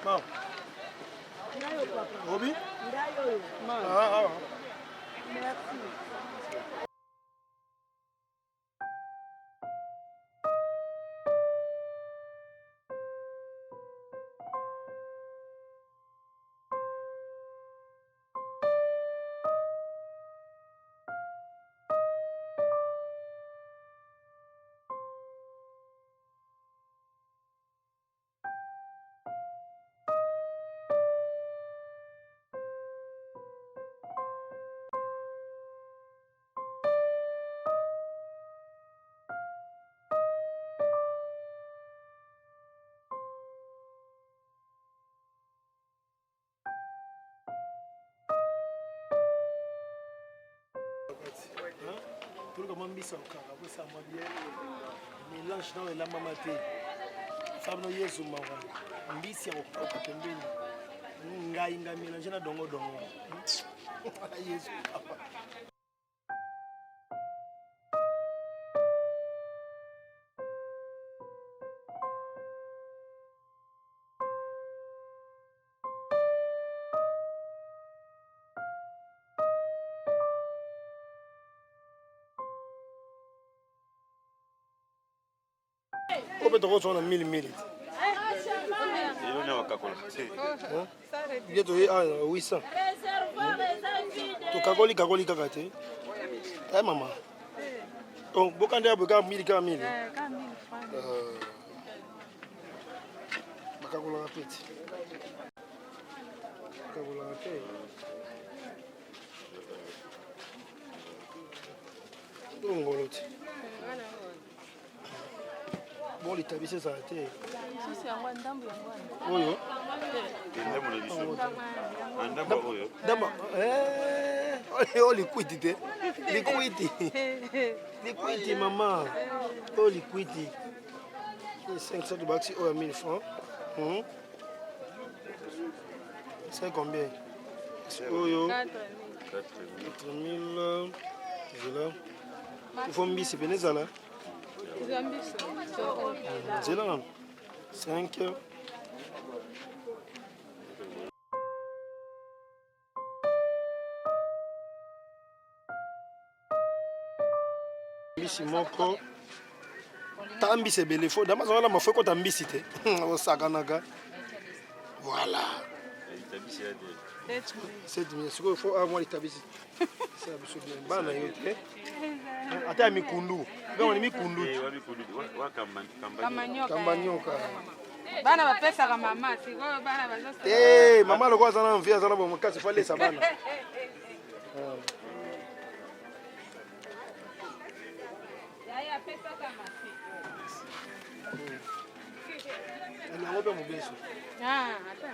Non. Obi? Merci. Pour comment mbisa okaka kosa mwa bien mélange na elamba mate fabno yesu mawa mbisi ya kokaka pembeni ngai nga mélange na dongo dongo yesu Ope toko sona mili. Iyo na wakakola. Geto 800. To kakoli kaka te. Eh mama. Donc bokande aboka mili ka mili. Ka 1000 francs. Bakakola rapide. Bakakola rapide. Ngoloti. Bon, les tabis, ça a été. Oui, oh, liquidité. Liquidité, maman. Oh, liquidité. 500 de baxi, oh, à 1000 francs. C'est combien? Oh, yo. 4000. Voilà. Il faut me dire, c'est bien ça là. C'est là. 5. Mbisi moko. Ta mbisi ebele fo. Dama zala mafo ko ta mbisi te. Osakanaka. Voilà. 7000. Ce qu'il faut avoir les tabis. C'est absolument bien. Bana yote. Ata mikundu. Bana mikundu. Kamanyoka. Bana bapesa ka mama, siko bana bazosa. Eh, mama lokwa sana mvia sana bo makasi fale sabana. Yaya pesa kama si. Ni ngope mubeso. Ata.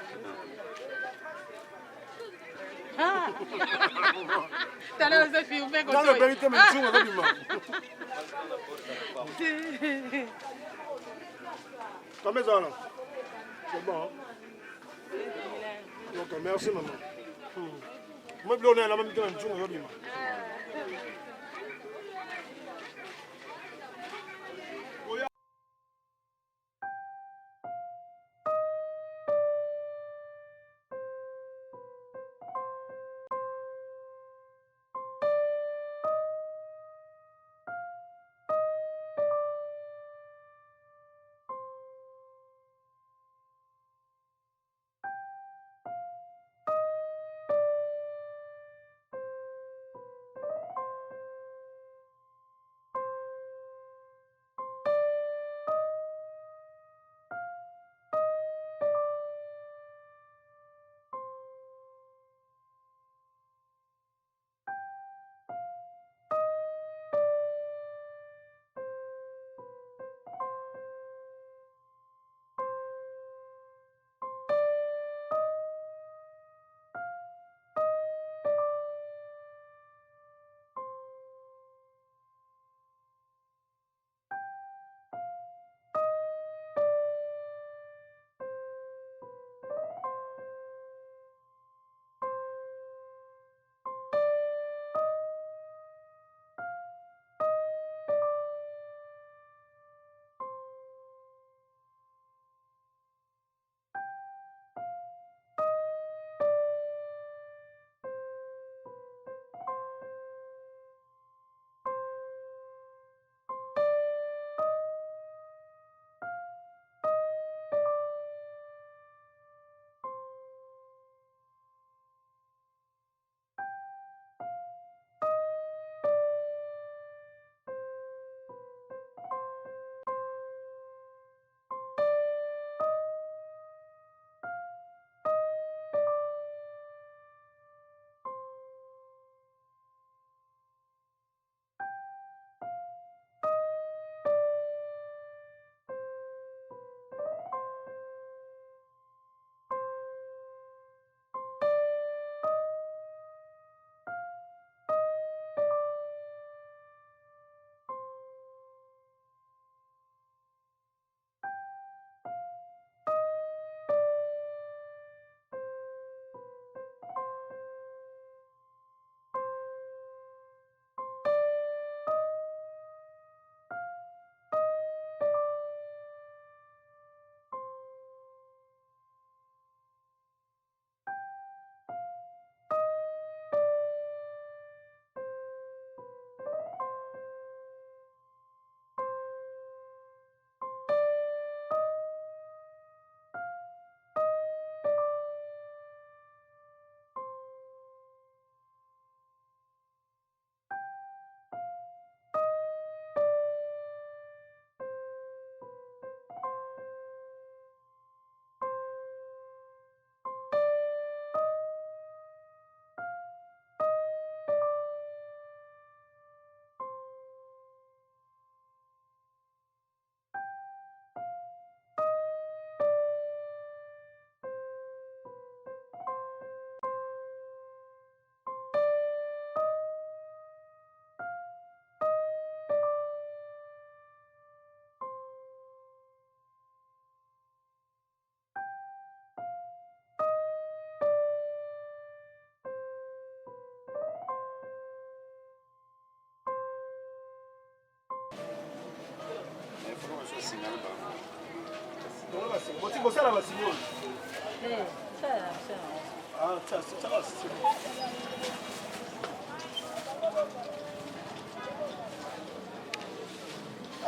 Tala za filme ko. Dans le vérité me tue avec moi. Combien ça là? C'est bon. Donc merci maman. Moi je vais la même temps tue avec moi.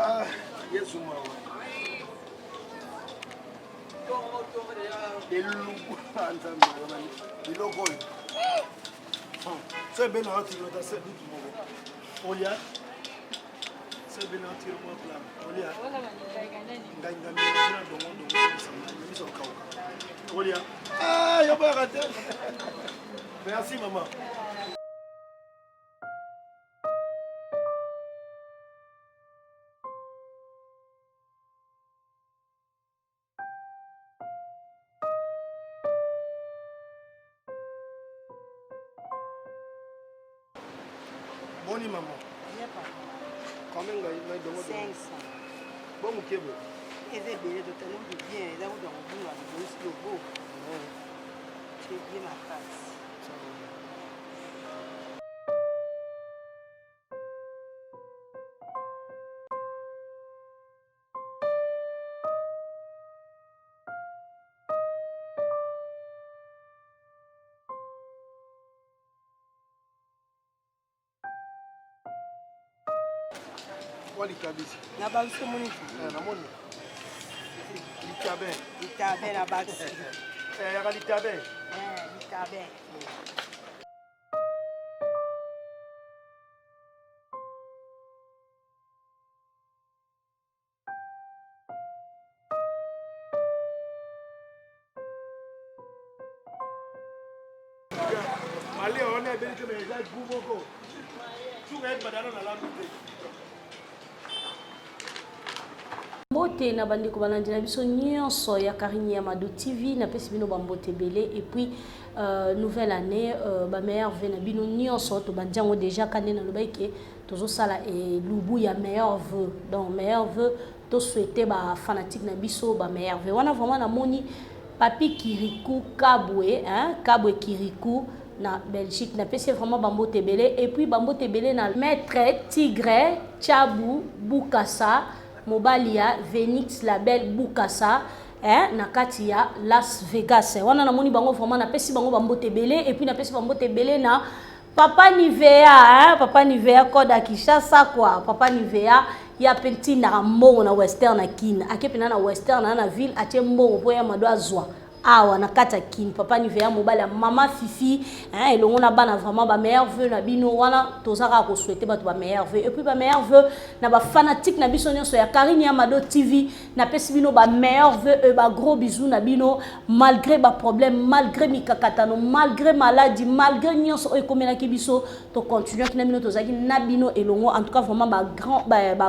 Ah, yes, c'est bien à tirer dans cette doute. Olia, c'est bien à tirer mon plan. Olia, Olia, ah, il n'y a pas raté. Merci, maman. Boni maman. Combien de temps? 500. Bon, ok, bon. Et c'est bien, totalement bien. Là, on doit revenir à le beau. C'est bien ma face. Qual cabeça? Na base comunitaire. Na moni. Litabé. Litabé na base. Era litabé. Litabé. Allez, on est bien que les gens jouent beaucoup. Tout est pas dans la langue. Mbote na bandeko balandi na biso nyonso ya Karine ya Mado TV na pesi bino bambote belé et puis nouvelle année ba meilleur vœu na bino nyonso to bandiango déjà kande na lobaike tozo sala et lubu ya meilleur vœu donc meilleur vœu to souhaiter ba fanatique na biso ba meilleur vœu wana vraiment na moni Papi Kirikou Kabwe hein Kabwe Kirikou na Belgique na pesi vraiment bambote belé et puis bambote belé na maître Tigre Tchabou Bukasa Mobalia Venix Label Bukasa na kati ya Las Vegas wana na moni bango vraiment na pesi bango bambote belé et puis na pesi bambote belé na Papa Nivea Papa Nivea koda Kishasa quoi Papa Nivea ya penti na mbongo na western na kin akepena na western na ville atie mbongo po ya mado azwa awa na kata kin Papa Nivea mobala mama Fifi elongo na bana vraiment ba meilleur vœu na bino wana tozaka ko souhaiter ba to ba meilleur vœu et puis ba meilleur vœu na ba fanatique na biso nyonso ya Karine ya Mado TV na pesi bino ba meilleur vœu ba gros bisous na bino malgré ba problème malgré mikakatano malgré maladie malgré nyonso e komena ki biso to continuer ki na bino tozaki na bino elongo en tout cas vraiment ba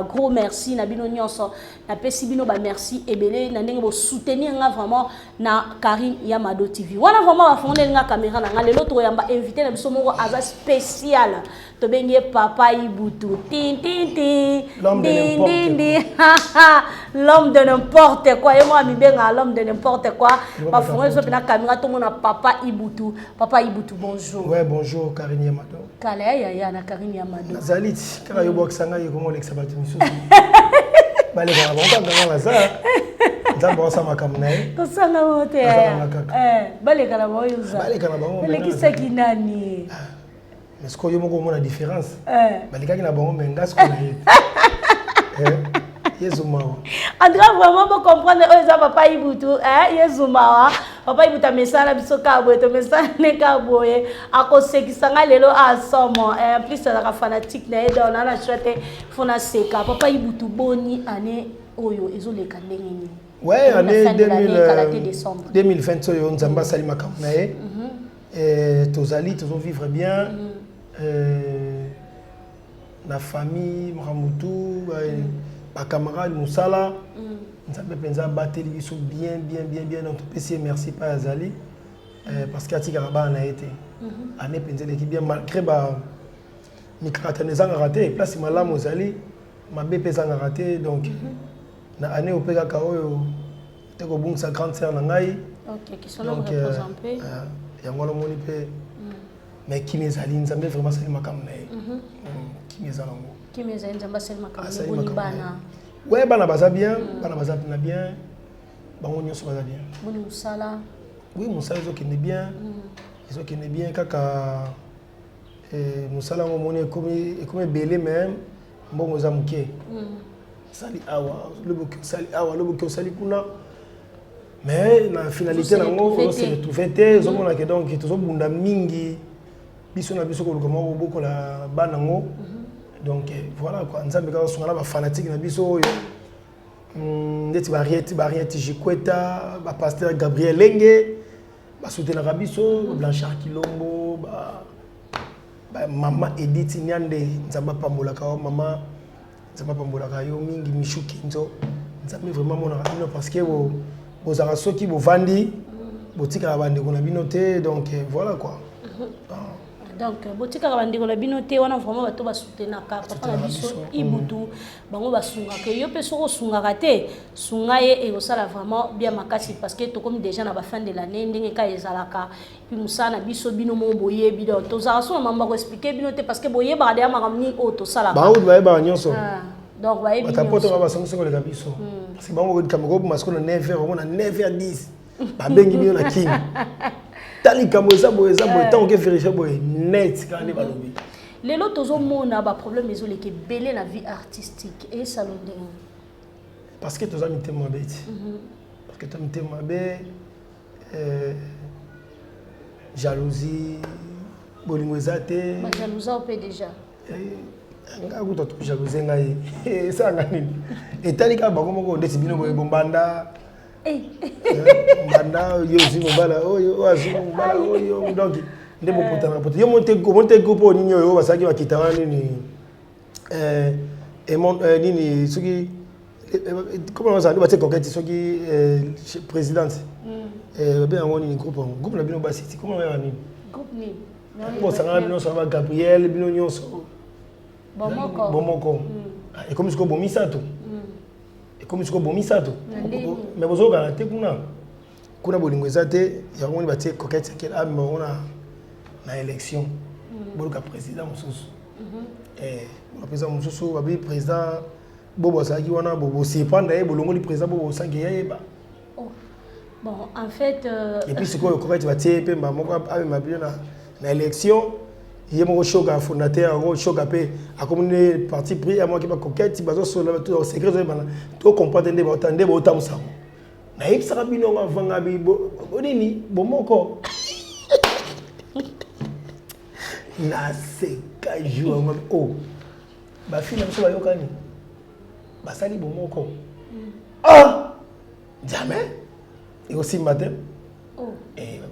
gros merci na bino nyonso na pesi bino ba merci ebele na ndenge bo soutenir nga vraiment na Karine ya Mado TV. Wana vraiment ba fondé nga caméra na nga lelo to yamba invité na biso moko aza spécial. To bengi Papa Ibutu. Tin tin tin. L'homme de n'importe quoi. Et moi mi benga l'homme de n'importe quoi. Ba fondé so na caméra to mona Papa Ibutu. Papa Ibutu bonjour. Ouais, bonjour Karine ya Mado. Kala ya na Karine ya Mado. Zalit kaka yo boxanga yo komo lexa ba timiso. Bale ba bonga nga za. Nzambo sama kamnae to sana wote baleka na boyuza baleka na bango balekisa kinani mais ce que yo moko mona différence baleka ki na bango menga ce que na yezumawa andra vraiment pour comprendre eux Papa Ibutu yezumawa Papa Ibutu mesala biso kabwe to mesala ne kabwe akosekisanga lelo asomo plus la fanatique na edo na chouette fona seka Papa Ibutu boni année oyo ezoleka ndenge. Ouais, année 2020, on Nzamba Sali Makamnae. Tozali, toujours vivre bien. La famille, Mohamoutou, ma camarade Moussala. Nzamba Penza Bateli, ils sont bien. Donc, merci pas Azali. Parce qu'Ati Karaba a été. Année Penza, l'équipe bien, malgré mes caractères raté. Place Malam Ozali, ma BP a raté. Donc, na année au PKK te ko bung sa grande sœur na ngai OK qui sont là représentés ya ngolo moni pe mais qui mes alines Nzambe vraiment sali makam na qui mes alango qui mes alines Nzambe sali makam boni bana Ouais, bana baza bien, bana baza bien. Bango nyonso baza bien. Bon musala. Oui, musala zo kende bien. Zo kende bien kaka musala ngo moni comme belé même mbongo za muke. Sali awa, le boki sali kuna. Mais la finalité nango on se retrouver te, zo mona que donc to bunda mingi. Biso na biso ko lokoma boko la banango. Donc voilà quoi, nzambe ka songa ba fanatique na biso oyo. Ndeti Bariette Jikweta, ba pasteur Gabriel Lenge, ba soutenir biso, Blanchard Kilombo, ba maman Edith Nyande, nzamba pambola ka maman nzamba pambola ka yo mingi Michou Kinzo. Nzambe vraiment mona bino parce que bo zara soki bo vandi, bo tika bande ko na bino te, donc voilà quoi. Donc botika bandeko la binoté wana vraiment bato ba soutenir ka papa na biso ibutu bango ba sunga ke yo pe soko sunga kate sunga ye e osala vraiment bien makasi parce que to comme déjà na ba fin de l'année ndenge ka ezalaka puis musana biso bino mo boye bino to za so mamba ko expliquer binoté parce que boye ba de makamni o to sala ba ou ba ba nyonso donc ba e bino ta poto ba songo ko le biso parce que bango ko kamoko masko na 9h on a 9h10 ba bengi bino na king tali kamoza boeza tant que vérifier boy net quand les balobi les lots tozo mona ba problème ezole ke belé la vie artistique et salon de parce que tozo mité moi bête parce que tozo mité moi bé jalousie bolingo ezate ba jalousa au déjà nga kuto to jalousie ngai ça ngani et tali ka ba komoko ndeti bino boye bombanda Banda yozi mobala oyo azu mobala oyo donc ndebo potana potana yo monte groupe ni nyo basaki bakitana ni nini soki comment on ça doit être coquette soki présidente bien on ni groupe na bino basiti comment on ni groupe ni bon ça na bino ça va Gabriel bino nyonso bomoko et comme ce ko bomisa to comme ce que bomisa to mais bozo kana te kuna bolingo ezate ya ngoni batie coquette quel am on na élection boluka président mususu le président mususu babi président bobo saki wana bobo sepanda e bolongo li président bobo sangi yeba bon en fait et puis c'est quoi le coquette batie pe moko ame mabio na élection il y a mon choc fondateur un choc après à communer parti pris à moi qui va coquette bazo sur le secret to comprendre ndé batande botam ça na yip saka bino nga vanga bi bonini bomoko na seka jour oh ba fille na so ba yokani ba sali bomoko ah jamais et aussi matin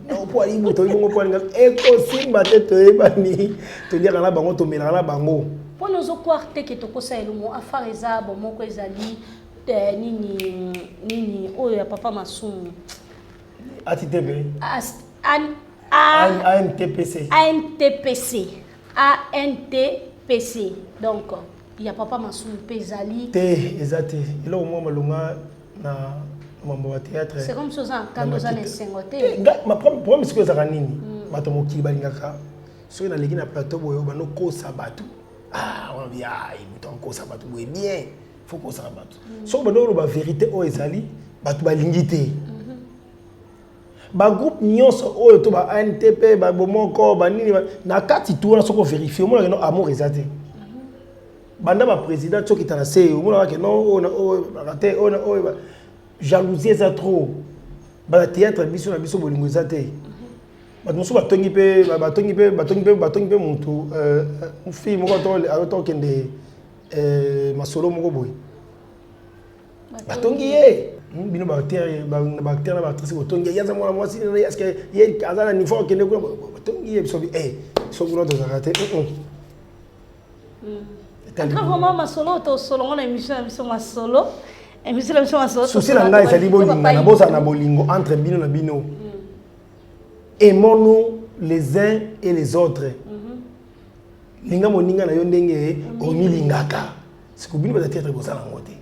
non pour aller boto ibongo pour nga ekosimba te toyebani toliaka na bango tomelaka na bango po nozo kwarte ke tokosa elumo afareza bomoko ezali nini oyo ya papa Masumu ATTP ANTPC donc ya papa Masumu pezali te ezate ilo mo malunga na mambo wa théâtre c'est comme ça quand nous allons s'engoter ma problème c'est que ça ranini bato mokili balingaka soki na leki na plateau boyo bano kosa bato on dit ibuto kosa bato boye bien faut kosa bato soki bano ba vérité o ezali bato balingi te ba groupe nyonso oyo to ba ANTP ba bomoko ba nini na kati tout na soko vérifier mo na no amour ezate banda ba président soki tana se mo na ke non o raté o jalousie ça trop ba théâtre biso na biso bolingo ezate ba muso batongi pe muntu fille moko to kende masolo moko boy batongi ye bino ba acteur na ba actrice botongi ya za mwana mwasi est-ce que ye azana niveau kende ko batongi ye biso so kuna to zakate vraiment masolo to solo na émission biso masolo souci na ngai ezali bolingo na boza na bolingo entre bino na bino aimons-nous les uns et les autres linga moninga na yo ndenge omilingaka siku bino baza théâtre bosala ngo te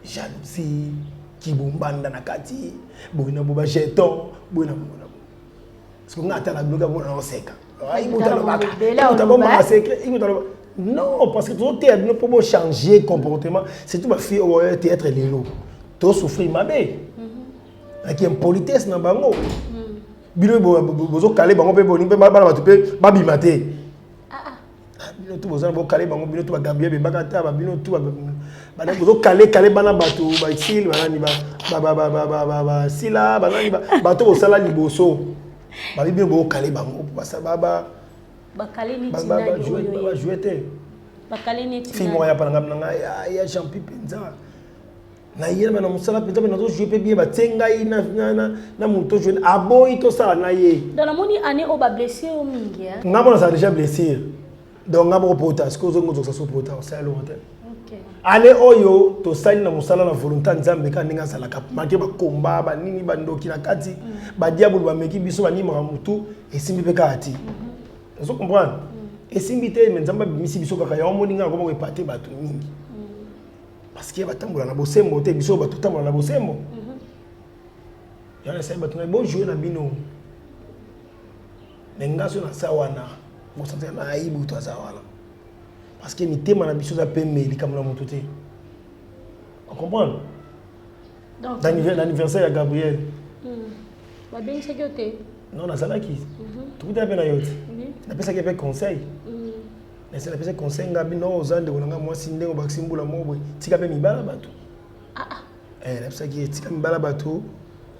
jalousie kibumbanda na kati boyina boba jeton boyina boba siku ngata na bloga bona oseka ai mutalo baka mutalo baka secret mutalo Non, parce que tout le monde peut changer comportement. C'est tout ma fille au théâtre lélo. Tout souffrir ma bé. Avec une politesse dans bango. Bino bozo calé bango pe boni pe bana batu pe babimate. Bino tout bozo bo calé bango bino tout ba gambia be bakata ba bino tout ba bozo calé bana batu ba isil bana ni ba sila bana ni ba to sala liboso. Ba bino bo calé bango parce baba bakale ni tina ba jouer bakale ni tina fille moya pa ngam ya Jean-Pierre Penza na yema na musala Penza na zo jouer pe bien ba tenga na muto jouer aboyi to sala na ye dans la moni année au ba blessé au mingi hein ngamo na ça déjà blessé donc ngamo pota ce que zo ngozo so pota o sala hotel OK ale oyo to sali na musala na volonté nzambe ka ninga sala ka make ba komba ba nini ba ndoki na kati ba diable ba meki biso ba nima mutu esimbi pe kati. Vous comprenez? Et si vous avez des gens qui sont là, vous pouvez pas parce qu'il y a des gens qui sont là, ils sont là, ils sont là, ils sont là. Il y a des gens qui sont là, ils sont là. Mais ils sont là, ils sont là, ils sont là. Parce que les thèmes sont là, ils sont là. Vous comprenez? L'anniversaire de Gabriel. bien sécurité. Non, on a ça qui. Tout est bien ailleurs. On appelle ça qui fait conseil. Mais c'est l'appel conseil ngabi non aux andes on a moi sindé au baksimbula mobo. Tika pe mibala bato. L'appel ça qui tika mibala bato.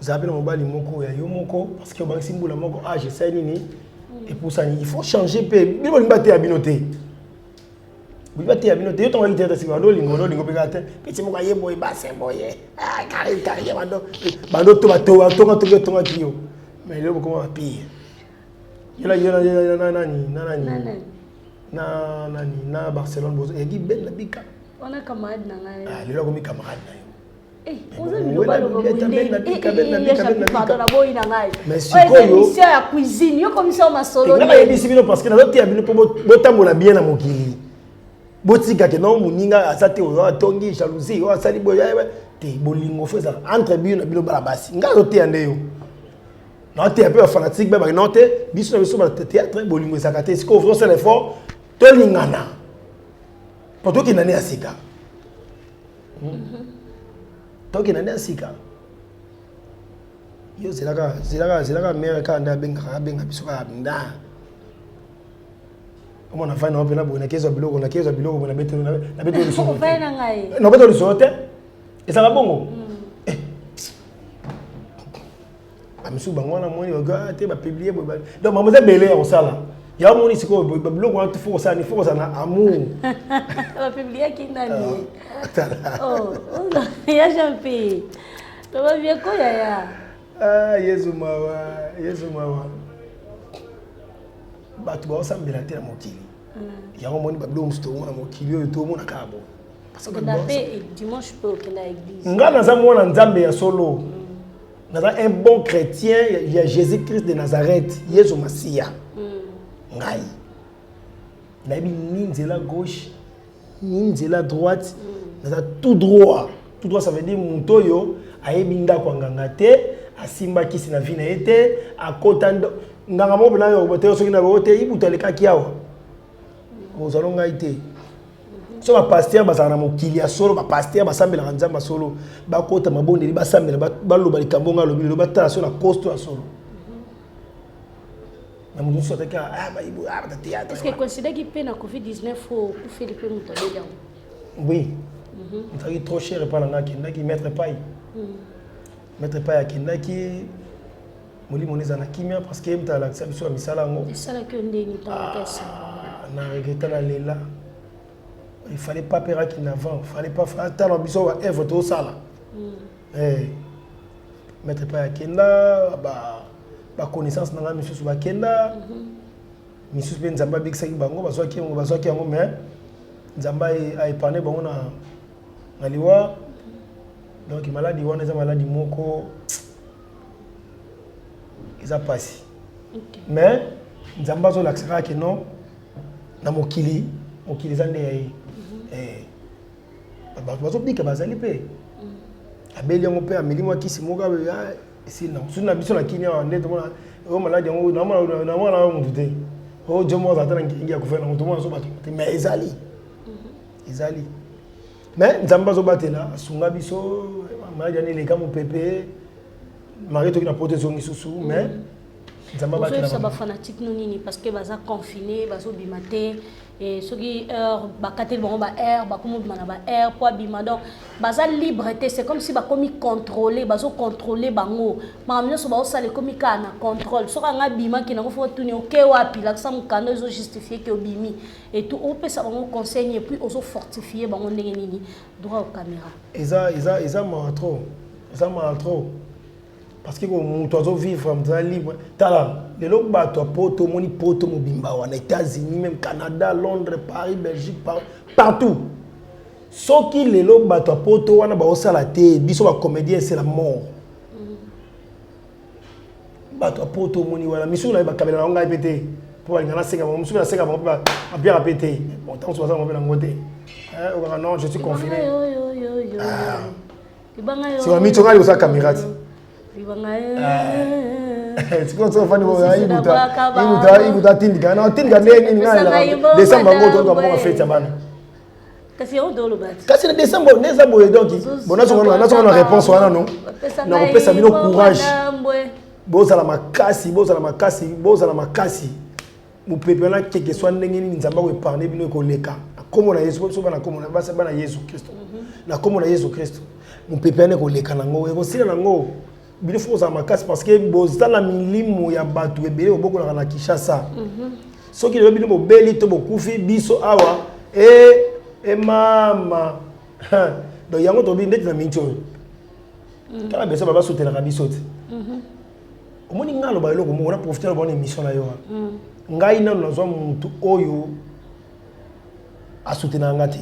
Zabe na mobali moko ya yo moko parce que au baksimbula moko je sais nini. Et pour ça il faut changer pe. Bino ngate abinoté. Bino abinoté yo tonga kiteta sikando lingo pe kate. Petit moko yebo ba semboye. Kari bando to tonga kiyo. Mais là comment pire. Na Barcelone bozo e gi ben la bika on a camarade na ngai lelo ko mi camarade na yo oza bilobalo ko boyi na ngai mais sikoyo commission ya cuisine yo commission masolo na ba ebisi bino parce que na zotia bino po botambola bien na mokili botika ke non muninga asate o atongi jalousie o asali boya te bolingo feza entre bino na bino bala basi ngazo te ande yo non tu es un peu fanatique mais non tu biso na biso ba théâtre bolingo sakate ce qu'on fait l'effort to lingana poto ki nani asika to ki nani asika yo zilaka mère ka nda benga biso ka nda comment on a fait non pena bona kezo biloko na beto liso on fait na ngai no beto liso te et ça va bongo amisu bangwana moni ba te ba publier donc mademoiselle Belé au sala ya moni siko biloko wana tu faut ça na amour ba publier ki nani oh ya Jean-Pierre to ba bien ko ya Yesu mawa batu ba osambela te na mokili ya moni ba biloko sto na mokili yo to mona kabo parce que dimanche peut que la église ngana za mona nzambe ya solo un bon chrétien, il y a Jésus-Christ de Nazareth, Yesu Masia. Ngai. Nabi ninzela gauche, ninzela droite, tout droit. Tout droit ça veut dire muntoyo ayebinda kwa ngangate, asimba kisi na vina ete, akotando nganga mo bela yo bote soki na bote ibutaleka kiawa. Ozalonga ite. So ba pasteur bazana mokili ya solo ba pasteur basambela nzamba solo ba kota mabondeli basambela ba loba likambonga lobilo ba tala na costo ya solo na mudu so taka ba ibu ba théâtre. Est-ce que considère qu'il peut na Covid-19 pour Philippe Moutodé? Oui. Ça est trop cher par là qui mettre paille. Mettre paille qui moli moneza na kimia parce que mta la biso ya misala ngo. Misala que ndeni tangakesa. Na regretta la lela. Il fallait pas perdre qu'il n'avant, il fallait pas faire tant d'ambition à œuvre tout ça là. Mettre pas à Kenda, ba connaissance dans la mission sur Kenda. Mission ben Zamba big saki bango bazo ki ngo mais Zamba a épargné bango na liwa. Donc maladie wana za maladie moko ils a passé. Mais Zamba zo l'accès que non na mokili zande yayi. Bazo bika bazali pe abeli yango pe ameli mwa kisi moka esi na suna biso na kinya ndete mona o maladi yango na mwana mutu te Oh, Dieu m'a attendant qu'il y a gouvernement, tout le monde a battu. Mais Ezali. Ezali. Mais nous avons battu là, Sunga Biso, Mariani les gars, mon pépé, Marie qui n'a pas de son sous, mais nous avons battu là. Ça va fanatique nous nini parce que baza confiné, bazo bimate et ceux qui heure bakatel bon ba air, ba comme bimana ba air pour bima donc baza liberté, c'est comme si ba komi contrôler, bazo contrôler bango. Mamna so ba osale komi kana contrôle. So nga bima ki na ko faut tourner OK wapi là ça mukano zo justifier que obimi et tout on peut ça bango conseiller et puis ozo fortifier bango ndenge nini droit aux caméras. Eza ma trop. Eza ma trop. Parce que mon oiseau vivre libre. Tala, les gens qui poto, moni poto mobimba, aux États-Unis, même Canada, Londres, Paris, Belgique, partout. Ceux qui les gens qui poto, on a aussi la tête, biso ba comédien c'est la mort. Bato poto moni wala, misu na ba kamera nga pété. Pour aller na senga, misu na senga ba bien répéter. Bon tant que ça on va la ngoté. Non, je suis confiné. C'est un mytho ngali sa caméra. C'est quoi ça fani wa ibuta tindika na tindika nini ngala décembre ngo to ko fête bana kasi on do lo bat kasi na décembre donc bona so na réponse wana non na ko pesa bino courage boza la makasi mu pepe na keke so ndenge nini nzamba ko épargner bino ko leka komo na Yesu so bana komo na basa bana Yesu Kristo na komo na Yesu Kristo mu pepe na ko leka nango e ko sila nango il faut ça makasi parce que bozana la milimo ya batu ebele oboko na Kinshasa so ki le bino beli to bokufi biso awa e mama donc yango to bi ndeti na mincho kala beso baba soutenir ka biso te omoni ngalo ba eloko mo na profiter ba émission na yo ngai na nazo muntu oyo a soutenir ngati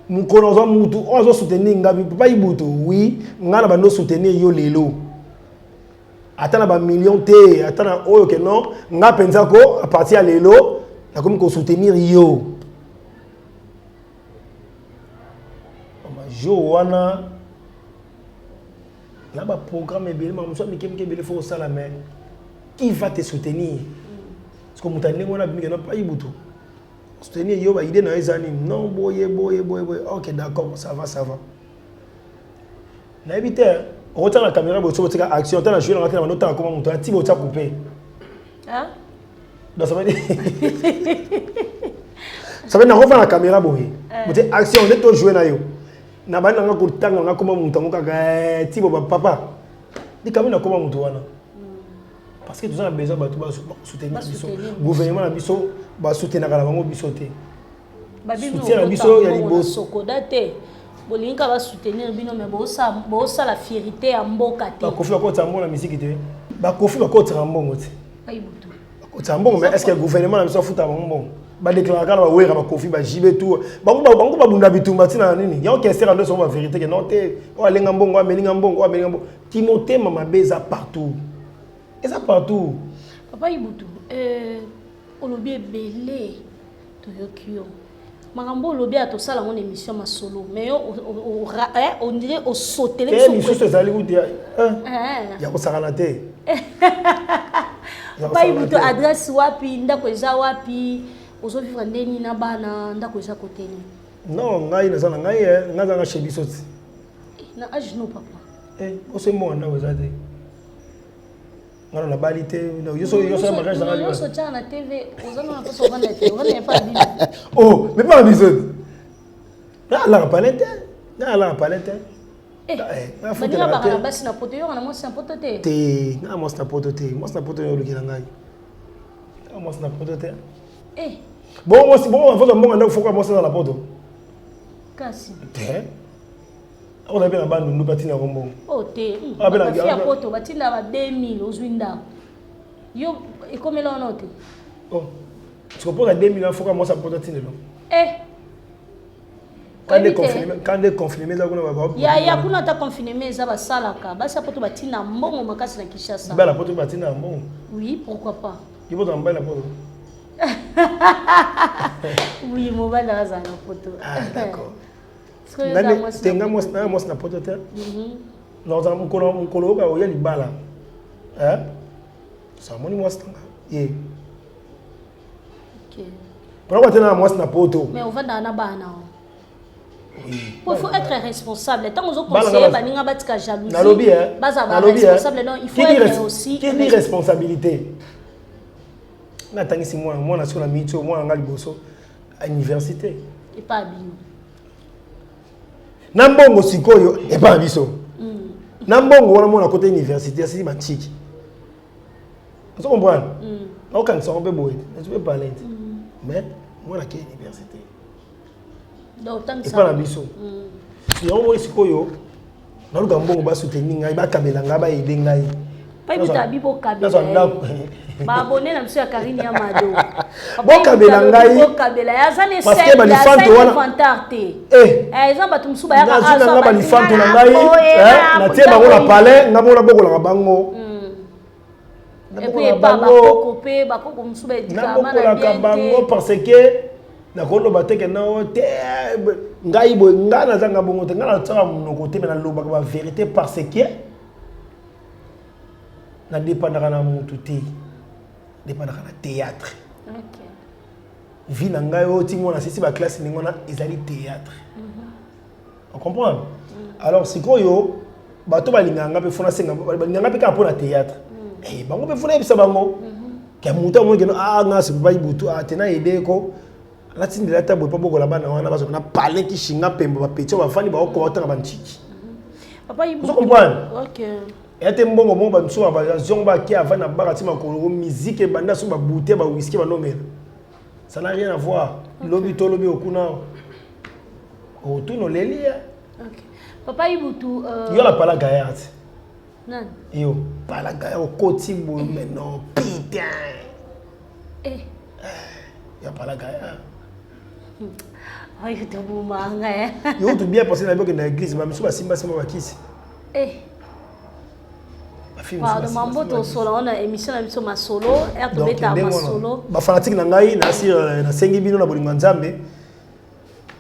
mukono zo mutu ozo soutenir ngabi papa ibuto oui ngana ba no soutenir yo lelo atana ba million te atana oyo ke non nga penza ko a partir ya lelo na comme ko soutenir yo ma jo wana na ba programme ebele ma muso mikemke ebele fo sala mais qui va te soutenir parce que mutane ngona bi ngena pa ibuto soutenir yo ba idée na ezani non boye OK d'accord ça va na éviter on retient la caméra bo so tika action tana jouer na nota comment monter ti bo ta couper hein donc ça veut dire ça veut na refaire la caméra boye monter action de to jouer na yo na ba na ko tanga na comment monter ngaka ti bo papa di caméra comment monter wana parce que nous avons besoin de soutenir le gouvernement na biso ba soutenir la bango biso te soutenir biso ya liboso sokodate bolinga ba soutenir bino mais bo sa la fierté ya mboka te ba kofi ko tsambo na musique te ba kofi ko tsambo te ai butu ko tsambo mais est-ce que le gouvernement na biso futa bango ba déclarer ka ba wera ba kofi ba jibe tout bango ba bunda bitumba tina nini ya okesser ando so ba vérité que non te o alenga mbongo amelinga mbongo Timothée mama beza partout. Et ça partout. Papa Ibutu, olobi ebele toyokio. Makambo olobi atosala mon émission ma solo, mais on dirait au sauter les émission ezali kuti ya kosakana te. Papa Ibutu adresse wapi ndako eza wapi ozo vivre ndeni na bana ndako eza koteni. Non, ngai nazana ngai ngazanga chez biso ti. Na ajno papa. Osemo ndako eza te. Ngalo na balite yo so mariage dans la yo so tcha na TV ozana na poso vanda te vanda pas bien oh mais pas bisous la palette la palette na futa na ba basi na poto yo na mo sa poto te na mo sa poto te mo sa poto yo lukila ngai na mo sa poto te bon faut mo nganda faut mo sa la poto kasi on a bien la bande nous batina rombo oh te ba fia poto batina ba 2000 ozwinda yo ekomela onote oh tu comprends la 2000 faut que moi ça poto tinelo quand des confinés za kuna ba ya kuna ta confinement za ba salaka ba sa poto batina mbongo makasi na Kinshasa ba la poto batina mbongo oui pourquoi pas il faut t'emballer la poto oui mo ba la za na poto d'accord tenga mos na poto te non za mukolo ka oya libala Ça moni moi stanga. Yeah. Ok. Pourquoi tu as moi na poto? Mais on va dans la bana. Oui. Il faut être responsable. Tant que vous conseillez, baninga batika jalousie. Nalobi hein. Baza ba responsable non, il faut être aussi. Qui dit responsabilité? Na tangisi moi na sona mito moi nga liboso à université. Et pas bien. Nambongo sikoyo et pas biso. Nambongo wana mona côté université c'est machiki. Vous comprenez? Aucun son peu boy. Je peux parler. Mais moi la université. Donc tant que et ça. pas la biso. Si on voit sikoyo na luka mbongo ba soutenir ngai ba kabela nga ba aider ngai. Pas ibita bibo kabela. Ba abonné na monsieur Karine Amado. Bo kabela ngai. Bo kabela ya zane parce que ba lifanto wana fantarte. Ils ont battu musuba ya ka aso. Na ba lifanto na ngai. Na tie bango na palais ngabona bokola bango. Et puis pas bakokopé bakoko musuba edikama na bango parce que na kolo bateke na te ngai bo ngana zanga bongo te ngana tsaka monoko te na loba ba vérité parce que na dépendaka na mutu te dépendaka na théâtre. OK. Vie na ngai o ti ngona sisi ba classe ngona ezali théâtre. On comprend? Alors sikoyo bato balinganga pe fona senga balinganga pe ka pona théâtre. Eh bango pe fona bisa bango. Ke mutu mo ngeno nga se ba ibutu tena aider ko la tine de la table pas beaucoup là-bas on a besoin parler qui chinga pembo ba petit ba fani ba ko ta ba ntiki. Papa il vous comprenez? OK. Et te mbongo mo ba nso ba zomba ki avant na barati ma ko musique et banda so ba bouteille ba whisky ba nomela. Ça n'a rien à voir. Lobi to lobi okuna. O tu no lelia. OK. Papa Ibutu yo la pala gayat. Non. Yo pala gayat o koti bo maintenant putain. Ya pala gayat. Ay, tu es manga eh. Yo tout bien passé dans l'église, mais je suis pas simba bakisi. Pardon, mambo to solo on a émission na biso ma solo, er to beta ma solo. Ba fanatique na ngai na si na sengi bino na bolingo nzambe.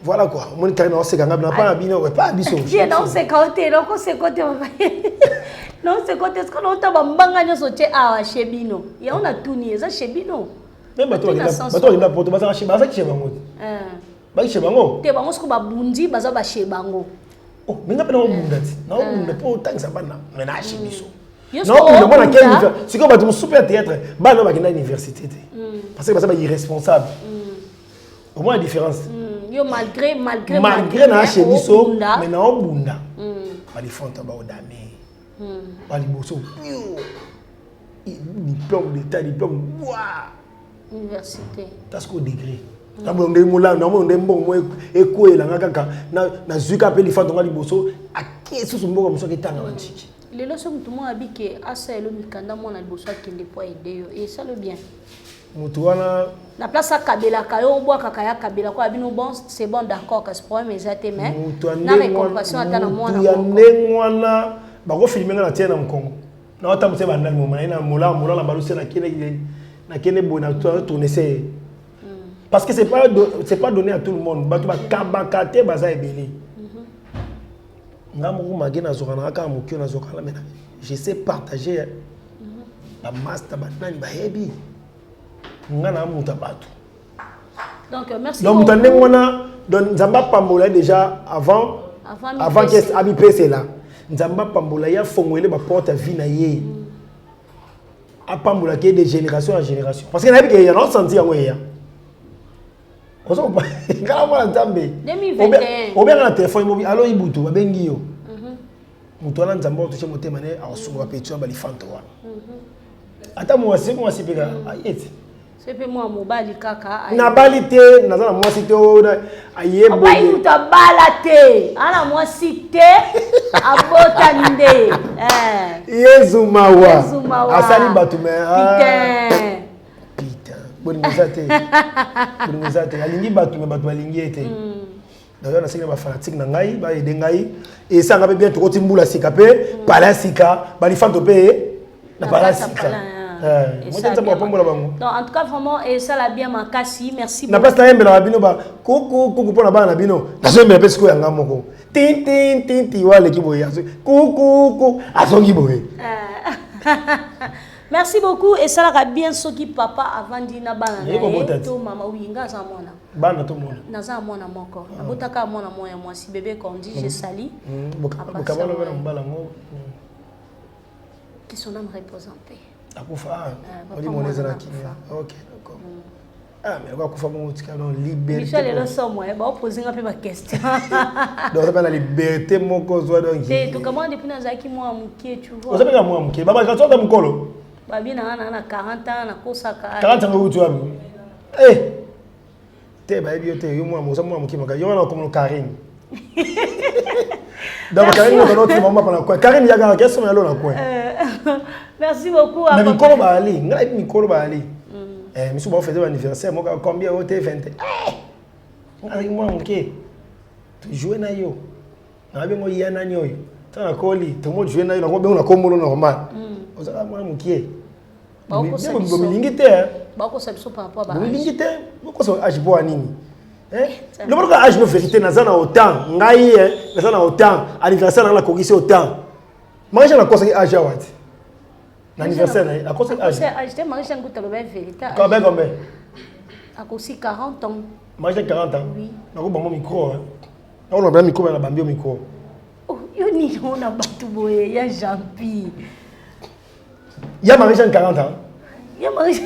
Voilà quoi. Mon carré na sekanga na pas bino, pas biso. Bien non c'est côté, non c'est côté papa. Non c'est côté, est-ce qu'on a ba mbanga nyo soche a chebino. Ya on a tout ni, ça chebino. Même bato la poto baza chez baza chez bango. Ba chez bango. Te bango sko ba bundi baza ba chez bango. Oh, minga pena obunda ti. Na obunda po tangisa bana na chez biso. Non, on a quel niveau? C'est comme un super théâtre. Bah non, bah il y a une université. Parce que c'est irresponsable. Au moins la différence. Yo malgré na chez biso, mais na obunda. Ba li fonta ba odame. Ba li boso. Diplôme d'état, diplôme. Université. Parce qu'au degré. Na bon ndé mola, na bon ndé mbongo ekoela ngaka na zuka pe li fonta nga li boso. Akesu mbongo muso ketanga bantiki. Les leçons que tout le monde a dit que Asa et le Mikanda, mon albosa qui n'est pas aidé. Et ça le bien. La place à Kabila, Kayo, Bois, Kakaya, Kabila, quoi, bon, c'est bon, d'accord, que ce problème est athée, mais. Non, mais compassion à ta maman. Il y a un bah, filmer la tienne en Congo. Non, tu sais, bandal, mon mari, moula, la balousse, na kene bon, na tourner c'est. Parce que c'est pas donné à tout le monde. Bah, tu vas kabakate, baza et belé. Je sais partager la master banani bahebi ngana muta batu. Donc merci. Donc mutande ngona donc Nzamba Pambola déjà avant que Abi PC là. Nzamba Pambola ya fongwele ba porte vie na ye. A Pambola qui est de génération en génération. Parce que na bi y a non senti yango ya. On s'en pas. Ngala mwana Nzambe. 2021. Obenga na téléphone mobile allo Ibutu babengi yo. Mutwana Nzamba otuche motema ne asunga petwa bali fanto wana. Ata mwasi peka ayeti. C'est moi mobali kaka. Na balite nazana mwasi te ayebo. Ba yuta balate. Ana mwasi te abota nde. Yezu mawa. Asali batume. Putain. Bonizate. Alingi batume batu alingi ete. D'ailleurs, on a des fanatiques na ngai, ba aider ngai et ça nga bien to timbula sika pe, pala sika, ba li fanto pe na pala sika. Donc en tout cas vraiment et ça la bien makasi, merci beaucoup. Na pas ta mbela bino ba kuku pona ba na bino. Na so mbela pesko ya ngamoko. Tin wale ki boya. Kuku azongi boye. Merci beaucoup et ça va bien ce qui papa avant dina bana to maman oui ngaza mwana bana to mwana naza mwana moko abotaka mwana moya moi si bébé quand dit je sali bokabalo bana mbala ngo qui son âme repose en paix akufa on dit mon ezala kinya OK d'accord ah mais quoi kufa mon tika non liberté Michel le so moi ba poser un peu ma question donc ça la liberté moko zo donc c'est tout comment depuis nazaki moi mukie tu vois vous savez moi mukie baba quand tu as mukolo babi na 40 ans na kosaka 40 ans tu as eh te ba biote yo moi mukie maka yo na comme Karine donc Karine on notre maman pendant quoi Karine yaga qu'est-ce que là quoi merci beaucoup na mikolo ba ali ngai mikolo ba ali monsieur ba faisait anniversaire moi combien au T20 ngai moi mukie tu jouer na yo na bengo yana nyoyo tana koli to mo jouer na yo na ko bengo na komolo normal ozala moi mukie bako sabiso par rapport ba âge bako so âge bo anini le bon âge no vérité naza na autant ngai naza na autant anniversaire na kokisi autant marisha na kosa âge awati na anniversaire na kosa âge te marisha nguta lo ba vérité combien akosi 40 ans marisha 40 ans oui na ko bango micro na on a micro na bambio micro oh yo ni on a batu boye ya jampi ya marisha 40 ans ya marisha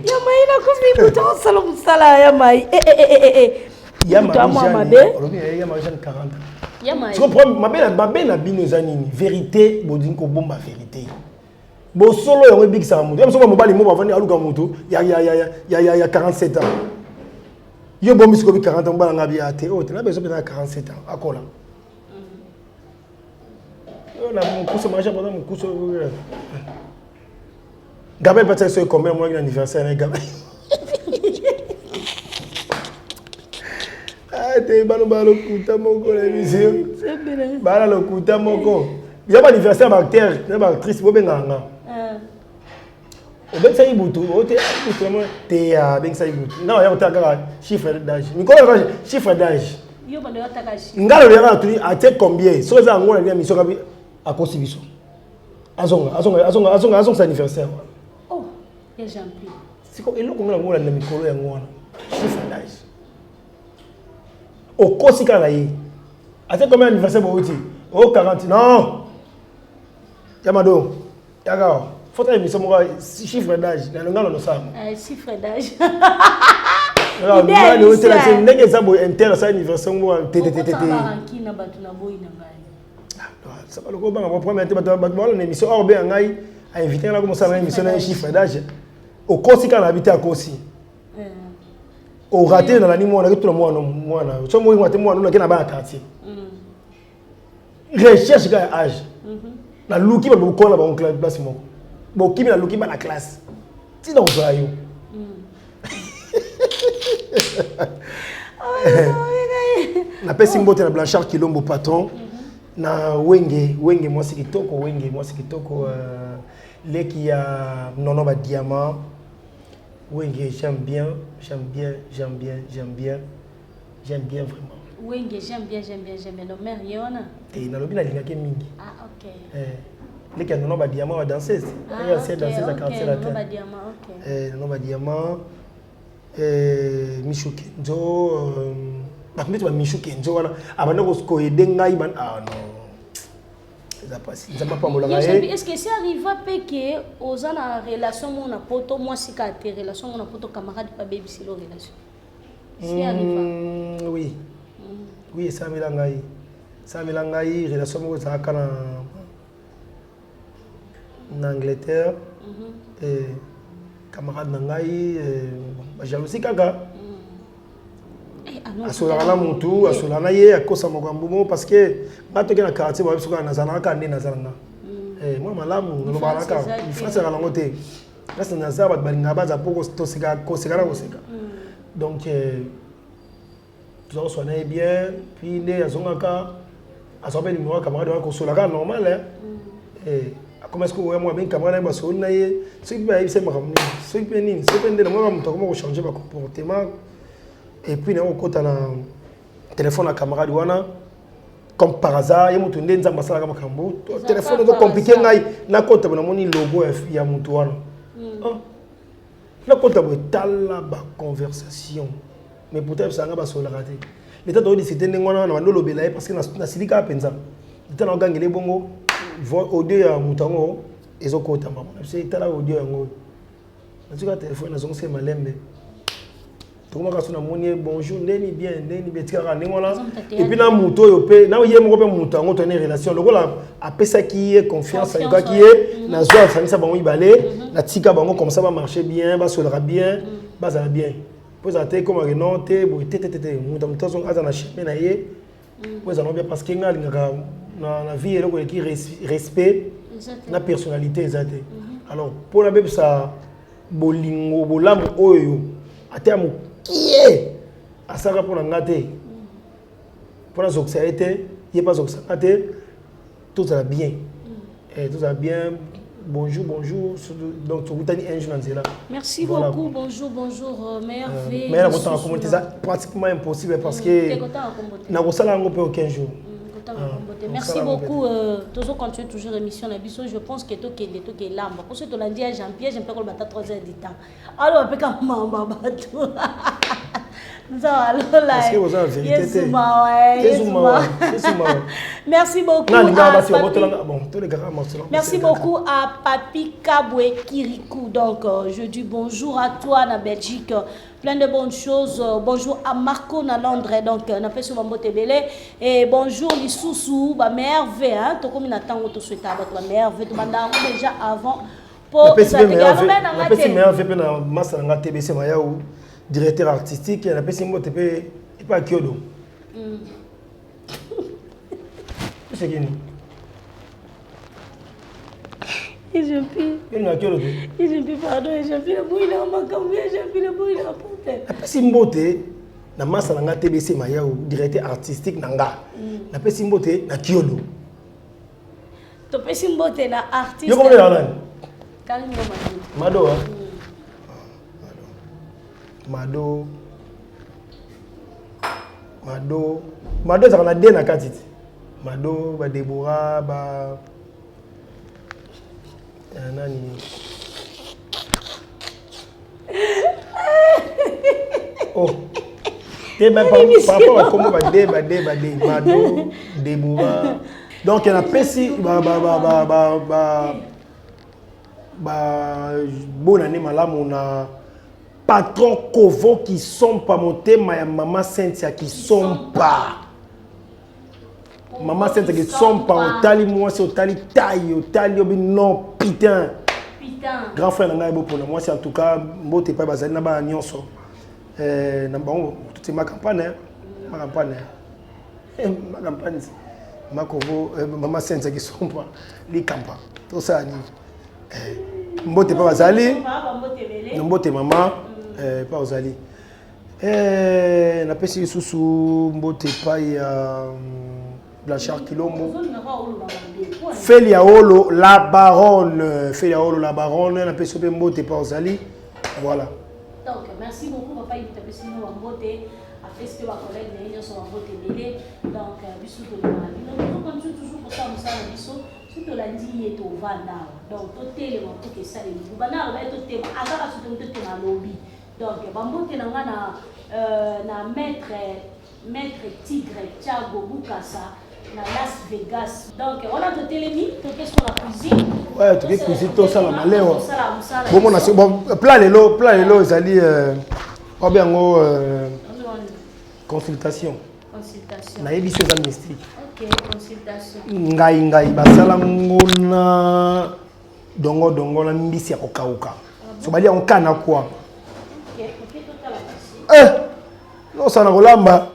ya mai na kufi buto salom sala ya mai ya marisha 40 ans ya mai tu comprends mabe na bino zanini vérité bodinko bomba vérité bo solo yango bikisa mutu ya msoko mobali mo bavandi aluka mutu ya 47 ans yo bombi siko bi 40 ans bana ngabi ate o tena bezo pena 47 ans akola yo na mukuso marisha bona mukuso Gabe peut-être c'est combien moi l'anniversaire Gabe. Ah te balo kuta moko la émission. C'est bien. Bala lo kuta moko. Il y a pas anniversaire acteur, na ba actrice bo benganga. O ben sai butu, o te butu mo te ya ben sai butu. Non, ya utaka chiffre d'âge. Nicolas chiffre d'âge. Yo bando utaka chiffre. Ngalo ya tu a te combien? So za ngona ni mission kabi akosi biso. Azonga sa anniversaire. Ya jampi. Siko eloko ngala ngola na mikolo ya ngwana. Chiffre d'âge. Okosi kala yi. Ate combien anniversaire bo uti? Oh 40. Non. Yamado. Yaga. Faut émission mo chiffre d'âge. Na ngala no sa. Chiffre d'âge. Alors, moi le hôtel c'est ndenge za bo inter sa anniversaire mo TTTT. Qui na batu na boy na ngai. Ah, ça va le ko banga premier batu wala na émission orbe ngai a invité na commencer na émission na chiffre d'âge. Au Kosi quand on habite à Kosi. Au raté dans l'anime, on a tout le monde. So moi, on a un quartier. Recherche quel âge. La Luki va beaucoup là-bas en classe. Bon, qui la Luki va la classe. Si dans ça yo. Na pesi mbote na Blanchard Kilombo patron. Na wenge moi c'est kitoko leki ya nono ba diamant. Wenge j'aime bien vraiment. Wenge j'aime bien non mais rien. Et na lobi na linga ke mingi. Ah OK. Leki ya nono ba diamant wa danseuse. Elle c'est danseuse à quartier latin. Nono ba diamant OK. Nono ba diamant Michou Kenzo bameto ba Michou Kenzo wana abana ko aider ngai ban ah non. Est-ce que c'est arrivé que aux en relation mon poto moi si ka te relation mon poto camarade pas baby c'est la relation. C'est arrivé. Oui. Oui, ça milangai relation mo ça kana en Angleterre et camarade nangai jalousie kaka. Asolana mutu asolana ye akosa mokambumo parce que bato ke na quartier ba biso na zana ka ndé na zana moi malamu no balaka il faut ça la ngote là c'est na za ba balinga baza poko to sika ko sika na ko sika donc tout ça sonne bien puis né azongaka asobe numéro camarade ko solaka normal comment est-ce que moi ben camarade ba sonna ye ce qui ba yebisa makamni ce qui penini ce qui ndé moi mutu ko changer ba comportement. Et puis, on a un téléphone à camarade. comme par hasard, il y a mutu ndenza masala kama kambo. Téléphone est compliqué ngai na kota bona moni logo ya mutu wana. Na kota bo tala ba conversation. Mais peut-être ça nga ba sola raté. L'état doit décider ngwana na bandolo belaye parce que na silika penza. L'état na gangele bongo audio ya mutango ezokota mama. C'est tala audio yango. Na tuka téléphone na zonse malembe. Comment ka sona moni bonjour ndeni bien tika ngwana. Et puis na muto yo pe na ye moko pe mutango to une relation. Loko la apesa qui est confiance en quoi qui est na zo famille ça bango ibale na tika bango comme ça va marcher bien, va solera bien, va ça bien. Vous avez comme un nom, vous avez bien parce que dans la vie, il y a respect, la personnalité. Alors, pour la même ça, bolingo, bolam, oyo, à terme, qui est à ça pour l'angaté. Pour la société, il n'y a pas de société, tout va bien. Tout va bien. Bonjour. Donc, tu as un jour là. Merci voilà. Beaucoup. Bonjour, merveille. Mais la communauté, c'est pratiquement impossible parce que na kosala ngo pe aucun jour. Merci beaucoup. Toujours continuer toujours l'émission na biso. Je pense que to ke lamba. Pour ce que tu l'as dit à Jean-Pierre, j'aime pas qu'on bata 3 heures du temps. Alors, on peut quand mamba bateau. Est-ce que vous avez vérité? Merci beaucoup. Merci beaucoup à Papi Kabwe Kirikou. Donc, je dis bonjour à toi, na Belgique. Plein de bonnes choses. Bonjour à Marco na Londres. Donc, on appelle sur Mambote Belé. Et bonjour Lissoussou, ma merveille. Tu comme n'attends que tu souhaites avoir ma merveille. Tu m'as déjà avant. Pour ça, tu as directeur artistique, il y a un peu pas Kyodo. C'est qui? Et je prie. Et je prie, pardon, et je prie le bruit dans ma caméra, je prie le bruit dans la porte. La Simbote, na massa na TBC Mayao, directeur artistique nanga. La Simbote na Kyodo. To Simbote na artiste. Yo comment là? Calme Mado. Mado ça on a deux na katiti. Mado ba Deborah ba nani. Oh. Te ba par rapport à comment ba dé Mado Deborah. Donc il y a pesi bonne année malamu na patron Kovo qui sont pas montés, ma maman Cynthia qui sont pas. Maman Cynthia qui sont pas. Au tali moi c'est au tali taille, au tali non putain. Grand frère n'a pas pour moi c'est en tout cas moi t'es pas basé na ba nyonso. Na bon tout ma campagne, ma Kovo maman Cynthia qui sont pas les campa. Tout ça ni. Mbote pas bazali. Mbote maman. Pas aux alliés. Na pesi sous mbote pa ya Blanchard Kilombo. Félia Olo la baronne, na pesi pe mbote pa aux alliés. Voilà. Donc merci beaucoup papa, il t'a pesi nous mbote a fait ce que ma collègue né sur mbote belé. Donc bisu to na. Nous continue toujours pour ça na biso. Tout la dit est au vanda. Donc tout télé mon tout que ça les bana va tout thème azara tout na lobby. Donc, Bambote na maître Tigre Thiago Bukasa na Las Vegas. Donc, on a tout télémi, tout qu'est-ce qu'on a cuisine. Ouais, tout cuisine tout ça la maléo. Bon on a bon plat les ils allient pas bien consultation. Na édition mystique. OK, consultation. Ngai basala ngona dongo na mbisi ya kokauka. So bali on kana quoi. Non, ça n'a pas.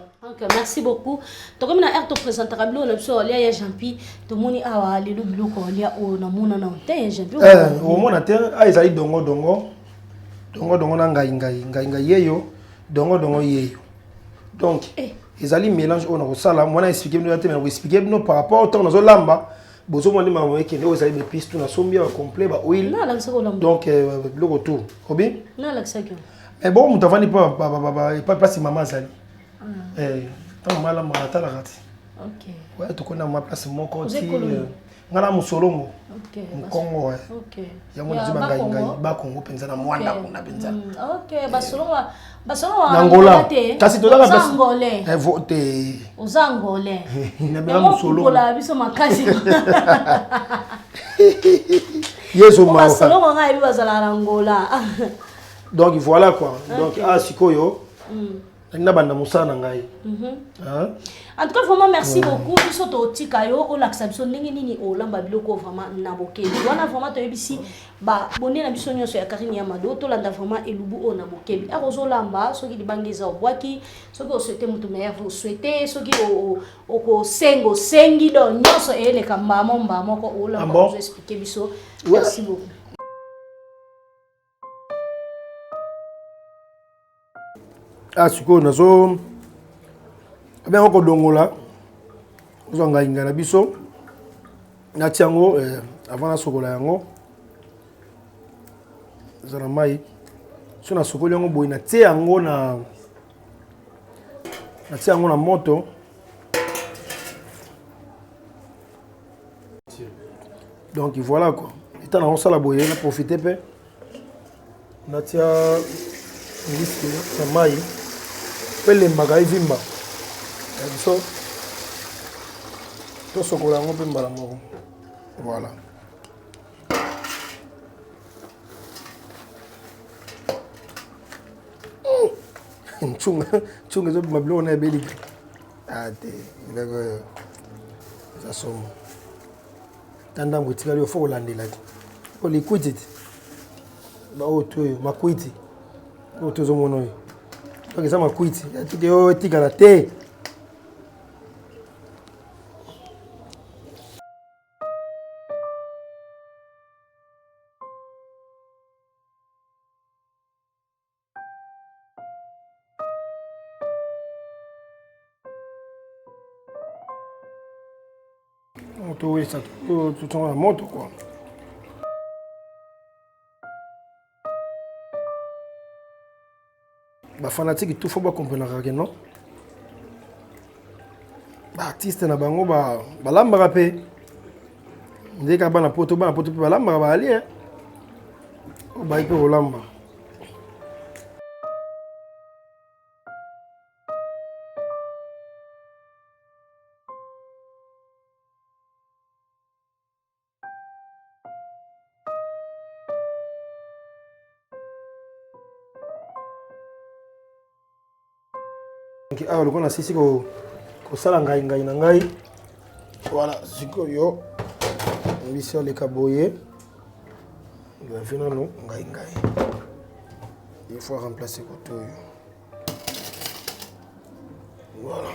Merci beaucoup. Donc, comme on a te présenter à Blo, on a Jean-Pierre, tout le monde a les loups qu'on a au Namuna Nantais, Jean-Pierre. Au moins, ils allaient dongo yeyo, dongo yeyo. Donc, ils allaient mélanger au salam. Moi, expliqué par rapport au temps dans lamba. Bozo moni mama qui nous allait des pistes na sombia complet ba oil. Donc, le retour. Obi? Non, la sac. Mais bon, tu vas pas place maman Zali. Tant mal à la rate. Ok. Ouais, tu connais ma place mon côté. Ngana musolongo. Ok. Congo ouais. Ok. Ya mo nzima ngai ba Congo penza na mwanda kuna penza. Ok, basolongo Angola. Kasi to danga basi. Angolais. Vote. Aux Angolais. Na bela musolongo. La biso makasi. Yeso ma. Basolongo ngai bazala Angola. Donc voilà quoi. Donc sikoyo. Na banda musana ngai. En tout cas, vraiment, merci beaucoup. Nous sommes au Tikayo, au lac Sabson, Nini, au Lambabiloko, vraiment, Naboké. On a vraiment ici, bah, bonne ambition sur la carrière Yamado, tout l'anda vraiment Elubu au Naboké. À Roso Lamba, ceux qui débangent au Boaki, ceux qui souhaitent Moutoumea, vous souhaitez, ceux qui au Sengo, Sengi, donc, nous sommes les Kambamon, Bamoko, au Lamba, vous expliquer, Bisso. Merci beaucoup. Siko nazo bien encore dongola zo ngainga na biso na tiango avant na sokola yango zana mai so na sokoli yango boy na tie yango na tie yango na moto donc voilà quoi étant na sala boye na profiter pe na tia whisky na mai pele magai vimba so to sokola ngo pe mbala moko voilà chunga zo mablo na beli ate ngako za somo tanda ngutika lyo fo landela ko liquidity ba oto makwiti oto zo mono donc ça makwiti atike o tika la te oui, ça tout en moto quoi. Bah fanatique tout faut pas comprendre que non. Bah artiste na bango ba lamba rapé. Ndeka bana poto pe ba lamba ba ali hein. O ba ipe o lamba. Donc ah le qu'on a sisi ko sala ngai na ngai. Voilà, siko yo. Mission le kaboye. Il va finir non ngai. Il faut remplacer koto yo. Voilà.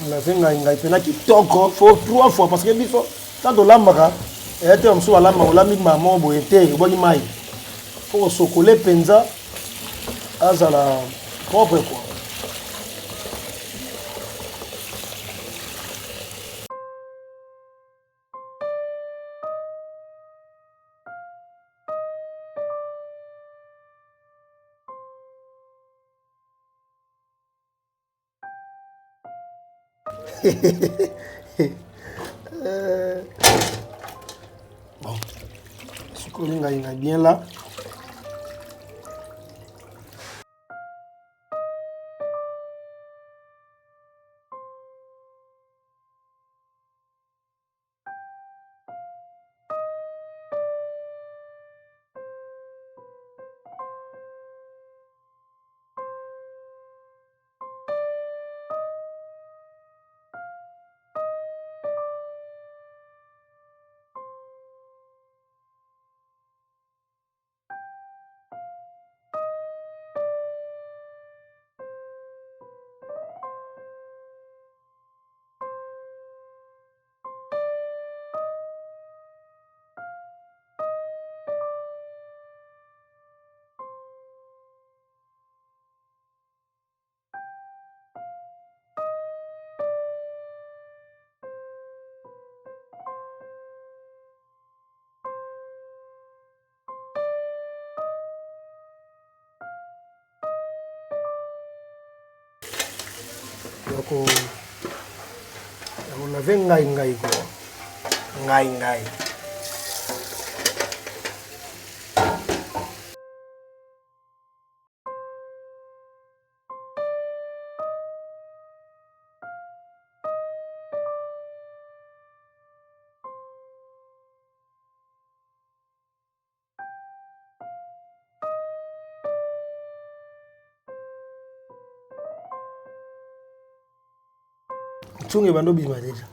La ngai pena kitoko faut 3 fois parce que biso quand on lambaka et était on so lamba on lami maman boyete boni mai. Faut sokoler penza azala propre quoi. Bon, je connais bien là. On avait ngai quoi. Ngai. Chunge bando bima déjà.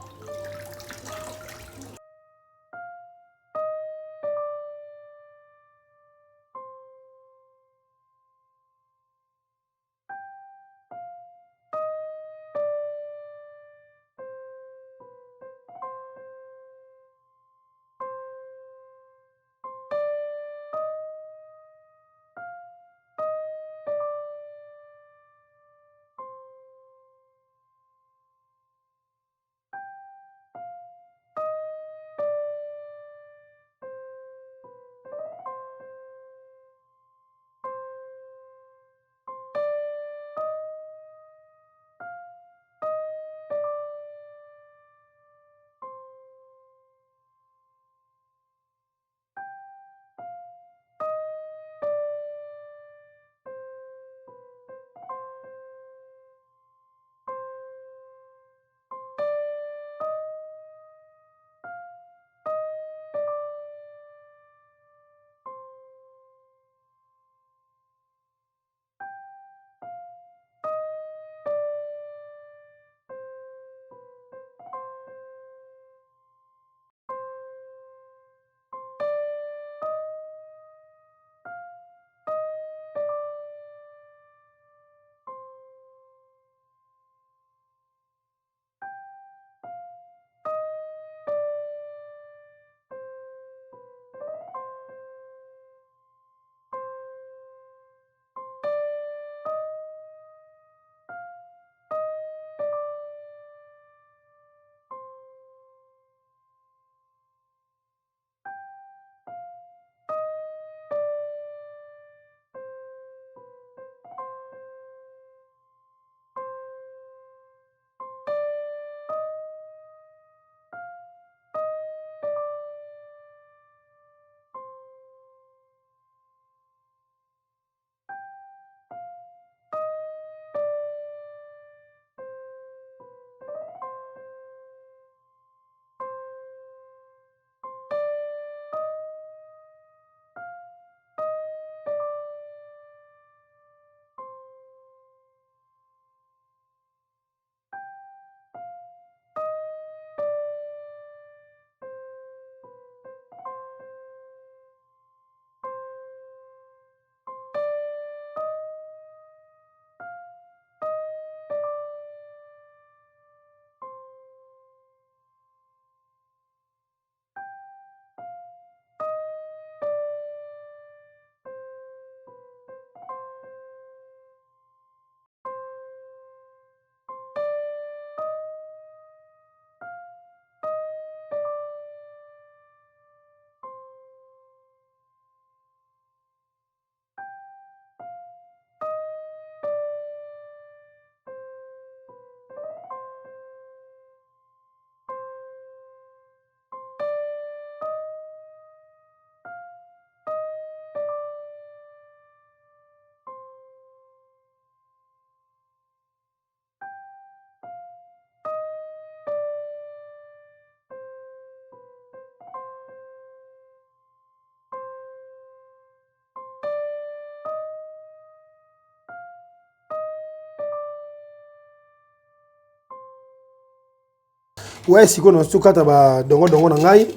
Ouais, siko na sukata ba dongo na ngai.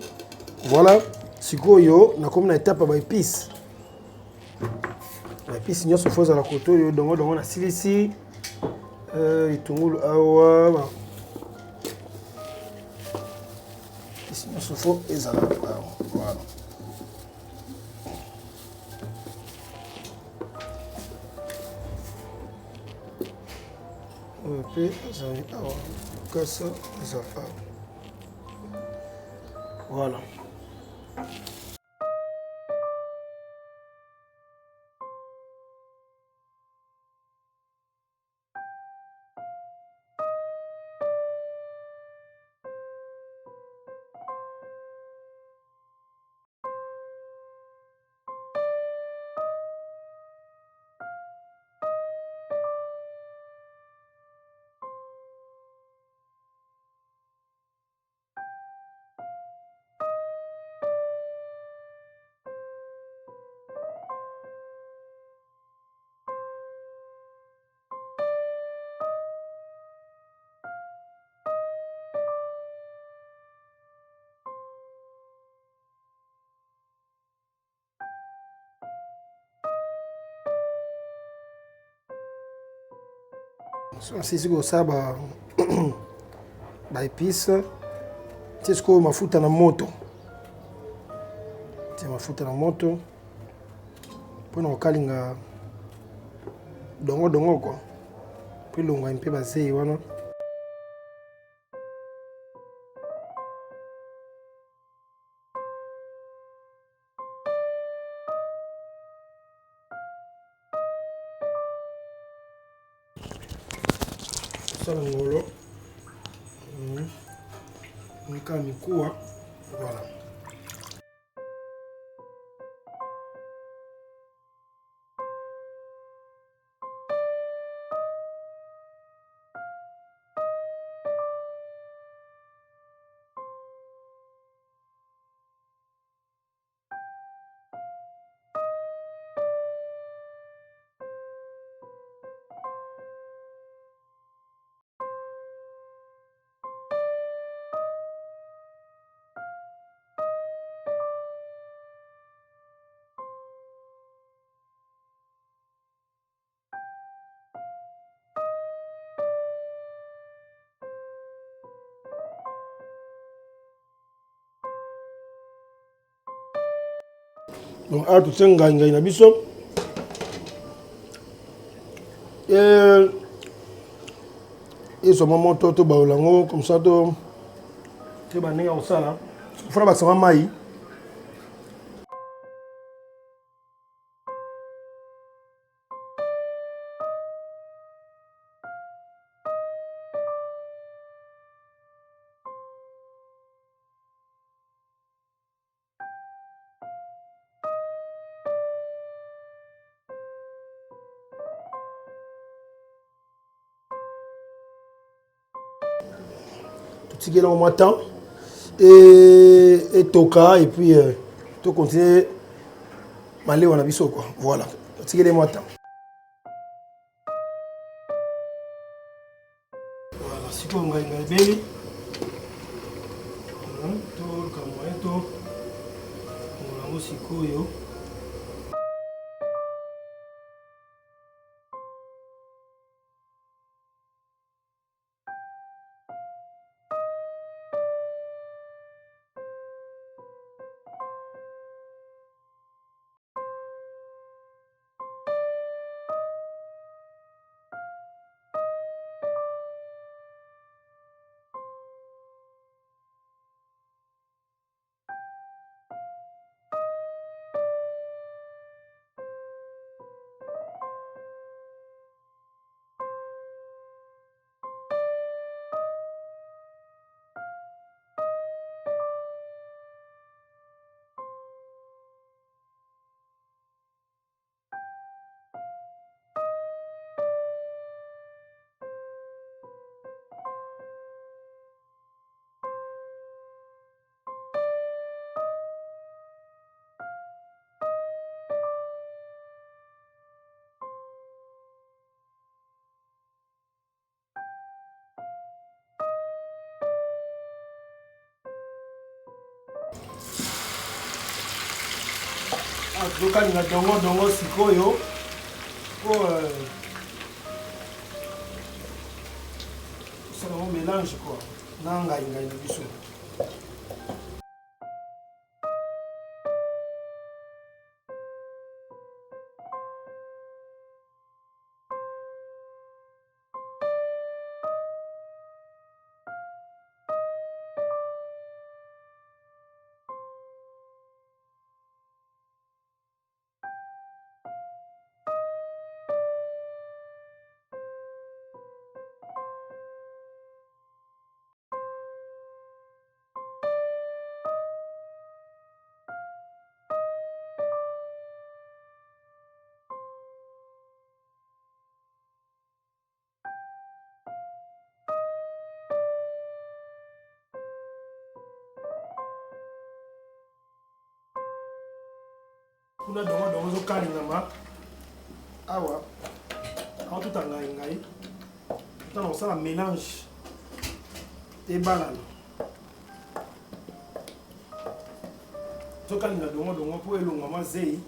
Voilà, siko yo na comme na étape ba épice. La épice nyoso foza la koto yo dongo na silisi. Itungulu awa ba. Épice nyoso fo ezala voilà. Puis ezali awa. Ça, voilà. sisi kosala baépice tie sikoyo mafuta na moto tie mafuta na moto mpona kokalinga dongo kwa mpo elongwa mpe bazei wana kosala ngolo nika mikuwa voilà. Donc, à tout ça, on a une biso. Et ce moment, tout le monde, comme ça, tout le monde est au salon. Il faut que ça maille. Tout ce au matin et toka et puis tout continuer malé on a biso quoi voilà tout ce au matin voilà si on va y aller tout comme tout on a aussi koyo tokalinga dongo sikoyo po osala mo mélange quoi na ngai na biso kuna dongo zokalingama awa awa tout ngai tana osala mélange ebalana zokalinga dongo mpo elongwama zei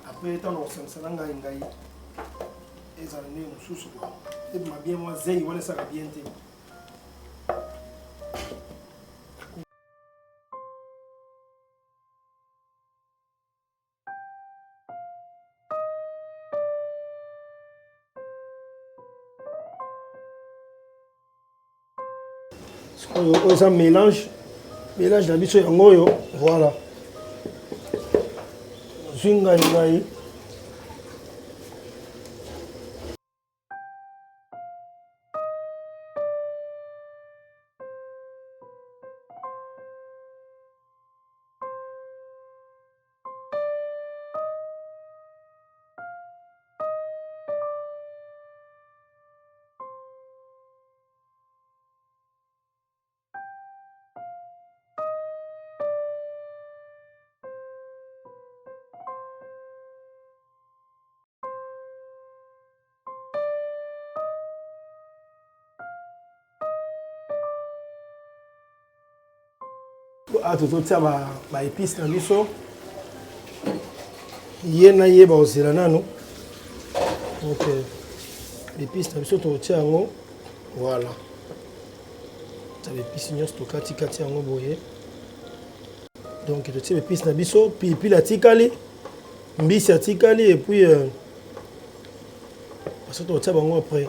apres tana osangisa na ngai ezala ndenge mosusu ebima bien mwa zei wana esaka bien te. Oyo eza mélange na biso yango oyo voilà zwi ngai tozotia baépice na biso ye na ye baozela nano donc épice na biso tozotia yango voilà tia baépice nyonso tokatikati yango boye donc totia baépice na biso pilipili atikali mbisi atikali et puis baso tozotia bango après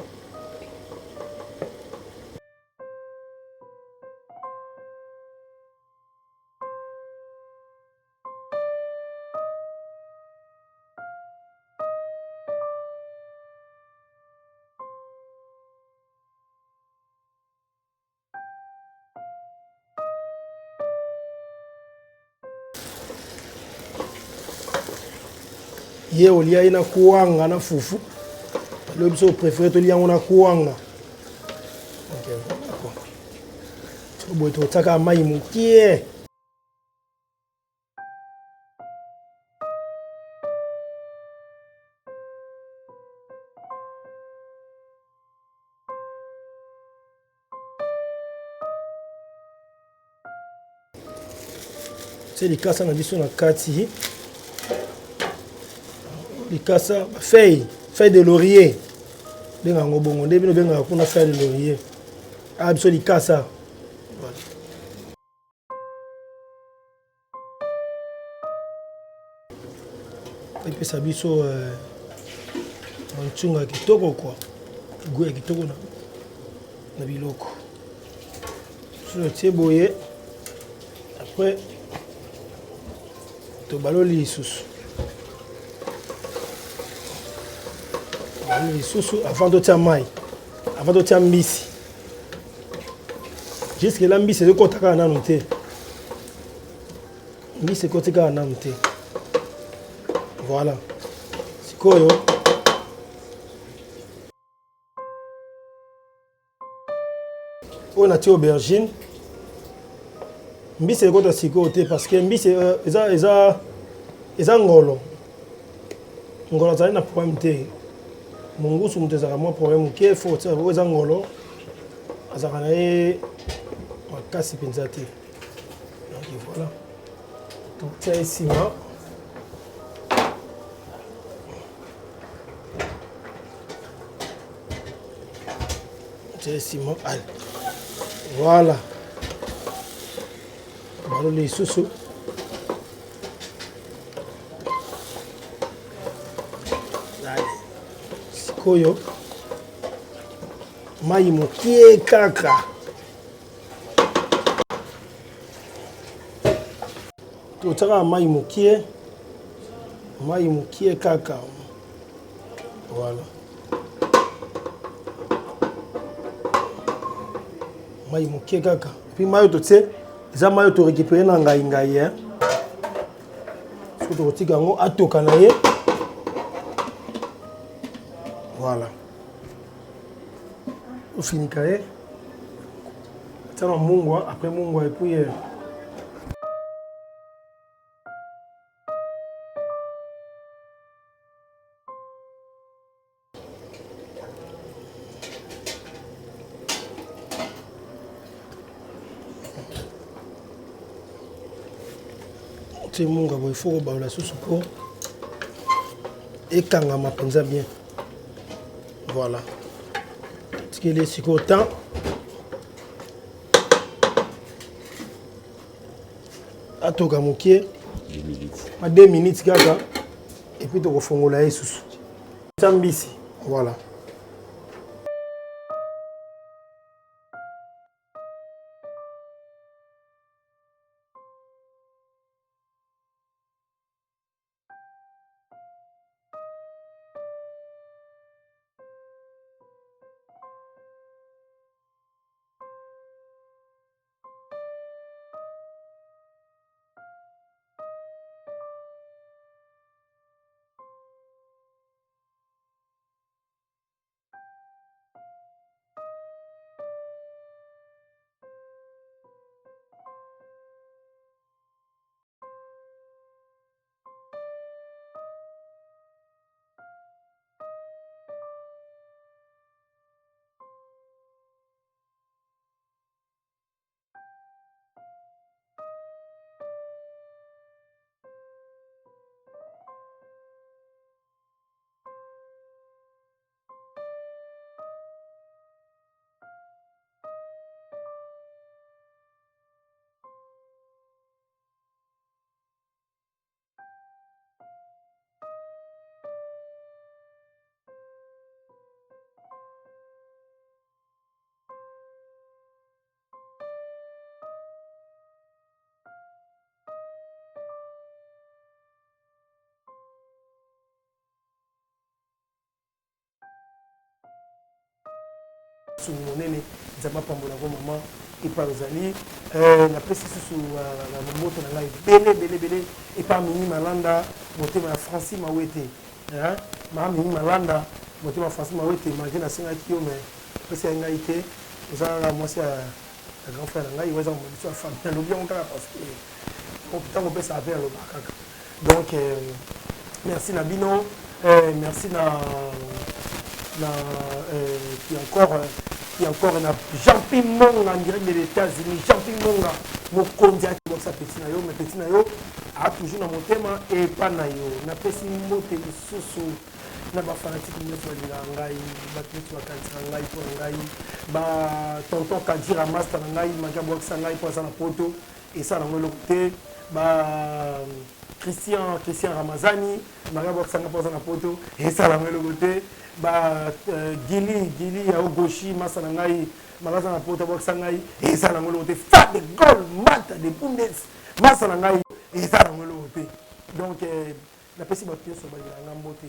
ye olia ye na kuanga na fufu le biso préféré to liango na kuanga ok boy to taka mai mukie c'est likasa na biso na kati likasa feuille de laurier benga ngo bongo nde bino benga kuna feuille de laurier biso likasa voilà epesa biso manchunga ya kitoko kwa goût ya kitoko na biloko so tie boye après tobaloli lisusu lisusu avant totia mai avant totia mbisi jusque là mbisi ekota kaka nanu te mbisi ekoti kaka nanu te voilà sikoyo oyo natia aubergine mbisi ekota sikoyo te parce que mbisi eza ngolo azali na problème te mongusu moto ezalaka mwa problème moke fo oyo eza ngolo azalaka na ye makasi mpenza te donc voilà totia ye nsima totia ye nsima voilà baloli lisusu oyo mai mokie kaka totiaka mai mokie kaka voilà mai mokie kaka puis mai oyo totie eza mai oyo torécupéré na ngai soki tokotika yango atoka na ye voilà ofinika ye atia na mungwa après mungwa et puis otie mungwa boye faut kobalola susu mpo ekangama mpenza bien Voilà. Parce qu'il est sur autant. Atoka mokie. 2 minutes. 2 minutes kaka. Et puis tu refongola et sous. Tambisi. Voilà. Monene nzamba pambola ko mama epa ozali na pesi susu na moto na ngai bele epa mini malanda motema ya Francis Mawete ma mini malanda motema Francis Mawete malgré na singa kio mais pesi ngai te ozala mwasi ya grand frère ngai weza mo biso famille na lobi on kaka parce que on peut pas pesa affaire lo bakaka donc merci na bino merci na qui encore na Jean-Pierre Monga en direct des États-Unis. Jean-Pierre Monga, mon condia qui boxe à petit nayo, mais petit nayo a toujours dans mon thème et pas nayo. Na pesi moté sous na ba fanatique ni so dila ngai, ba tutu wa kanti ngai pour ngai, ba tonton Kadira master ngai, maga boxe ngai pour ça na poto et ça na ngolo côté ba Christian Ramazani, maga boxe ngai pour ça na poto et ça na ngolo côté ba Gili ya Ogoshi masana ngai magaza na pota boxa ngai ezala ngolo te fa de gol mata de bundes masana ngai ezala ngolo te donc la pesi ba pièce ba la ngambote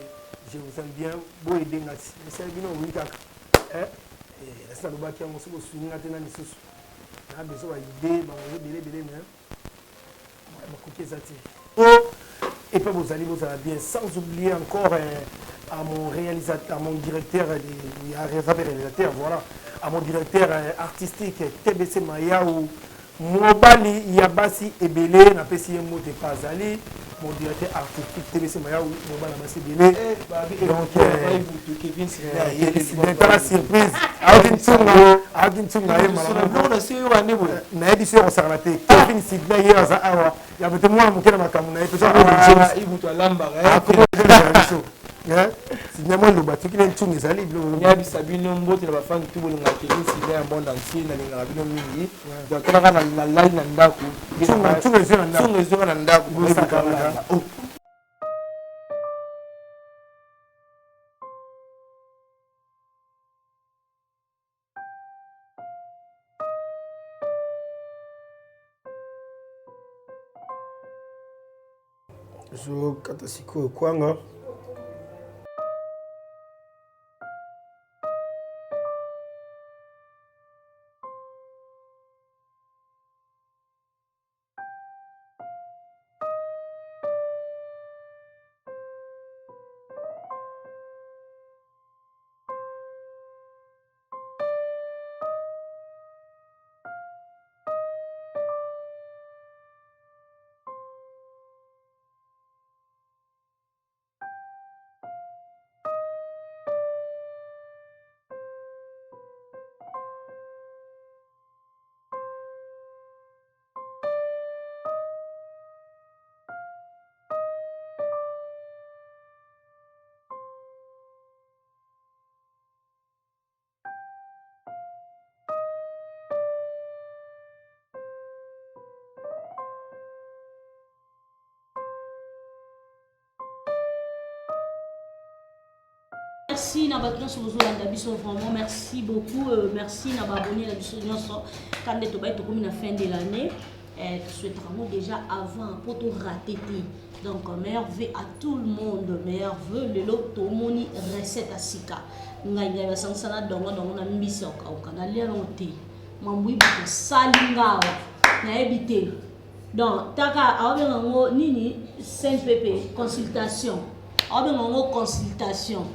je vous aime bien bo aider ngati c'est bino oui kaka et ça le baki ngo so swinga te na lisusu na beso ba idée ba ngo belé mais ba kokezati et pas vous allez bien sans oublier encore à mon réalisateur, à mon directeur, réalisateur, voilà, à mon directeur artistique TBC Mayaou, Mobali Yabasi Ebele, na pesi yemo te Pazali, mon directeur artistique TBC Mayaou, Mobali Yabasi Ebele. Donc, c'est une surprise. Agin Tsunga, na édition au Sarlaté, Kevin Sidney, il y avait moi, mon kena makamuna, et puis ça, il vous lamba, Signamo le bateau qui est tout mes alliés. Il y a Sabino Mbote, la femme qui voulait m'accueillir, s'il est un bon dancier, dans les rabino mini. Donc, on a la line and daku. Tout les yeux en daku. Je katasiko kwanga. merci na bato nyonso bozolanda biso vraiment merci beaucoup merci na baabonné na biso nyonso quand nde tobai tokomi na fin de l'année tosouhaiteramo déjà avant po torate te donc meilleur vœu à tout le monde meilleur vœu lelo tomoni recette ya sika ngai basangisana dongo na mbisi okauka nalia nango te mambui bato sali ngawa nayebi te donc taka aobenga ngo nini CNPP consultation aobenga ngo consultation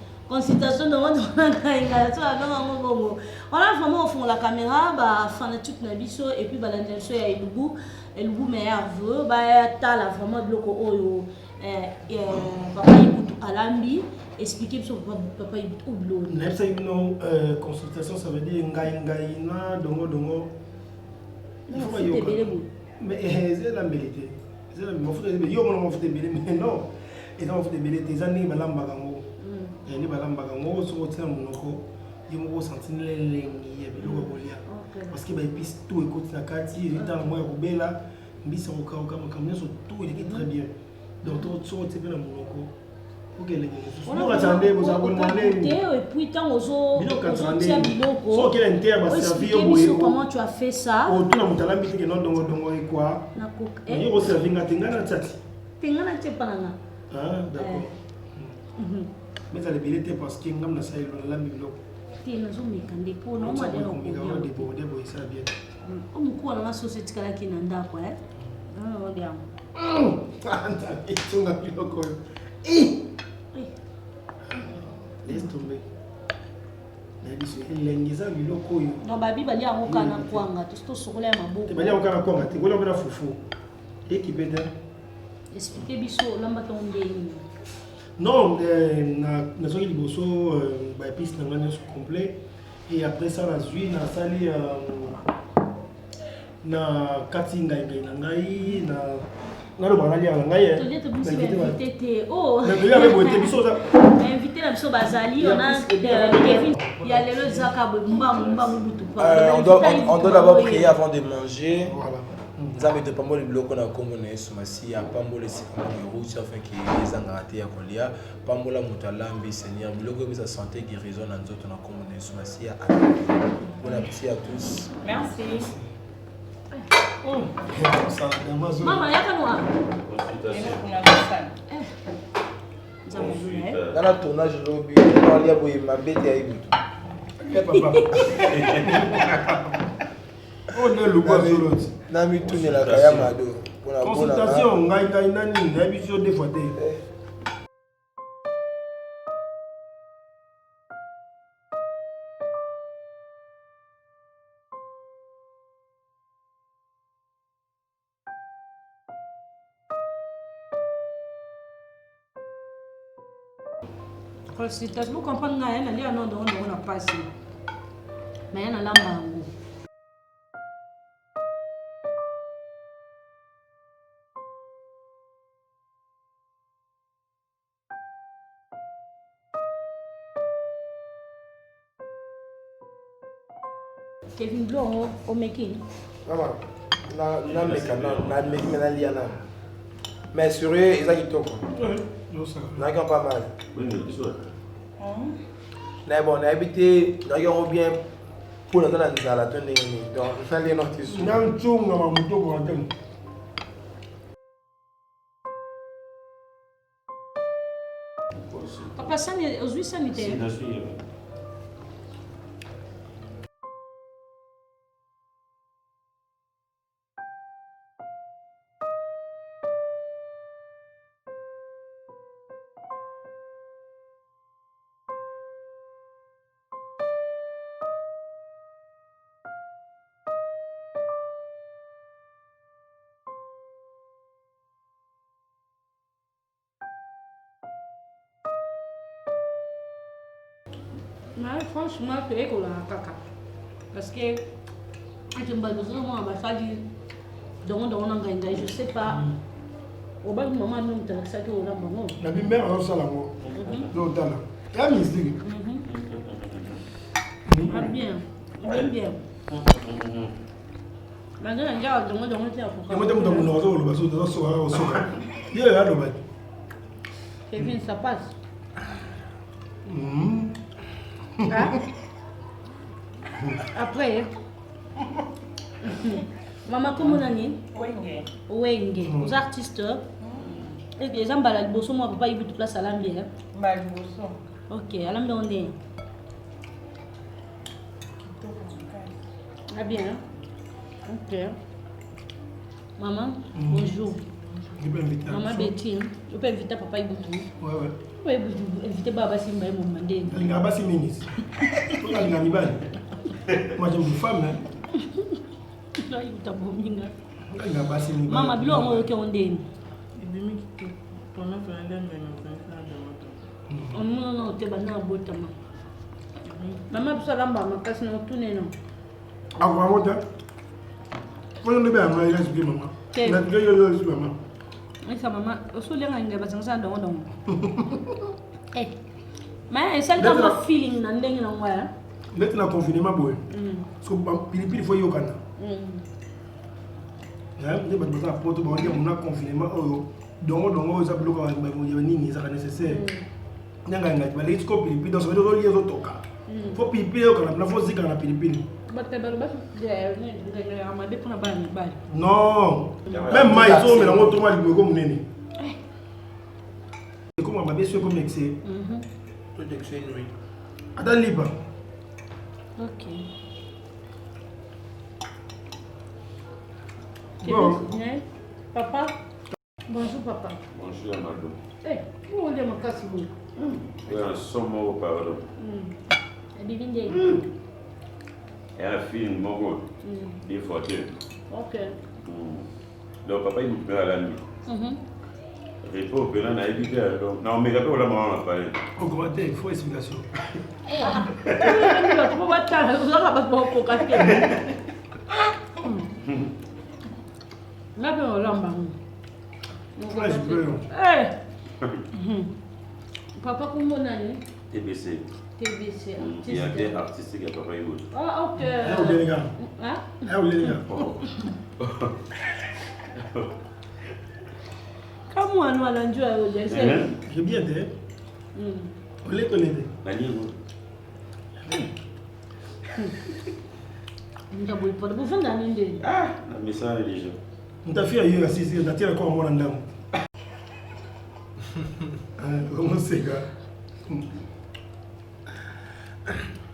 dongo ngai so abenga ngo bongo on a vraiment au fond la caméra ba fanatique na biso et puis balanda biso ya elubu meilleur vœu ba tala vraiment biloko oyo papa Ibutu alambi expliquer biso papa Ibutu oblo nayebisa bino consultation ça veut dire ngai na dongo il faut yoka mais c'est la vérité c'est la vérité yo mon faut te mais non et donc faut te vérité ça ni balamba kango ni balamba kango so tina monoko yimo sentir lengi ya biloko kolia parce que ba épice tout écoute na kati dans moi robela mbisa okauka makamyo so tout il est très bien donc tout so te na monoko pour que les gens attendez vous avez demandé et puis tant ozo biloko so qu'il inter ba servir boye comment tu as fait ça o tout na mutala mbiti que non dongo et quoi na cook et on servir ngana tati tengana tepana ah d'accord mais ça les bilete parce que ngam na sai la biloko ti nazo mikande po na ma dela ko débordé boy ça bien o mukua na société kala kinanda kwa ah odiam tanta itunga biloko laisse tomber lengiza biloko oyo no babi bali akoka na kwanga to sokola ya maboko bali akoka na kwanga te ngola mbona fufu ekipeda expliquer biso lamba to ndeni non na soki liboso ba épice na ngana complet et après ça la zui na sali na kati ngai na ngai na lo banali ya ngai to leto biso invité te oh na to ya bote biso za invité na biso bazali on a Kevin il y a lelo zaka mba mubutu pa on doit d'abord prier avant de manger voilà nzambe te pamboli biloko na kombo na Yesu Masiya pambola esika rouge afin que ezanga te ya kolia pambola moto alambi Seigneur biloko bisa santé guérison na nzoto na kombo na Yesu Masiya bon appétit à tous Merci. Mama yaka noa dans le tournage lobby on a boye mabete ya Ibutu papa on est le bois sur l'autre na mituni la kaya mado consultation ngai nani na biso des fois consultation vous comprenez na yana lia non donc on a passé mais yana la mango Kevin Blanc au making maman na meka na meki na liana mais sur eux ils a kitoko na quand pas mal na bon na habité na yo bien pour na nzala to ndenge donc ça les notes sur na nchunga ma mutoko ngam papa sani ozui sanitaire mais franchement c'est école kaka parce que je me besoin moi ma famille donc on a gagné je sais pas au bas maman nous t'as ça que on a maman na bi mère on sala ngo do dala ya musique bien maintenant nja donc t'es et moi dem do no lo baso do so soka ye ya do ba Kevin ça passe Hein? Après, maman, comment on a dit? Wenge. Aux artistes. Et les gens baladent bosso, moi, papa, il veut tout place à l'ambiance. Ok, à l'ambiance, on est. Ah bien. Ok. Maman, bonjour. Maman Betty, tu peux inviter papa Iboutou. Ouais, ouais. Tu peux inviter Baba Simba et Maman Dé. Il y a pas si ministre. Il y a une Moi, j'aime les femmes. Là, il t'a bon, minga. Il y a pas si ministre. Maman, bilo, on va on dé. On n'a pas de banane à botter. Maman, tu sais, là, maman, casse nos tournées, non. Ah, on va voter. Quand on est bien, maman, il reste bien, maman. Il reste bien, maman. Mais ça, maman, au soleil, on a besoin de don. Eh, mais c'est le feeling, nan dengue nan ouais. Maintenant, confinement, boy. Parce que il faut y aller. Il faut y aller confinement. Donc, on a bloqué les nécessaire. Il y a un gars qui est copie, dans ce cas, il y a un toka. Il faut piper, il faut dire qu'on a pilipili. Non, même moi, ils sont mais dans autre mal comme nene. C'est comme ma belle comme excès. Tout excès oui. Attends libre. OK. Bon. Papa. Bonjour papa. Bonjour Amadou. Eh, où on est mon casse vous? Oui, un sommet pardon. Et un film, mon il faut dire. OK. Donc papa il me fait à la nuit. Repos, ben on a évité donc non mais rappelle la maman a parlé. Augmenter, il faut explication. Tu peux pas t'arrêter, vous allez pas pour casser. Là ben on lamba. Ouais, je peux. Eh. Papa comment on a né? TBC. TBC. Il y a des artistes qui papa il veut. Ah OK. Eh les gars. Hein? Eh les gars. Comment on a l'enjeu à aujourd'hui? J'ai bien dit. On les connaît. La ligne. Nda boy pour vous faire nande. Ah, mais ça religion. On t'a fait ailleurs assisté, on t'a tiré comme moi en dame. Comment c'est gars?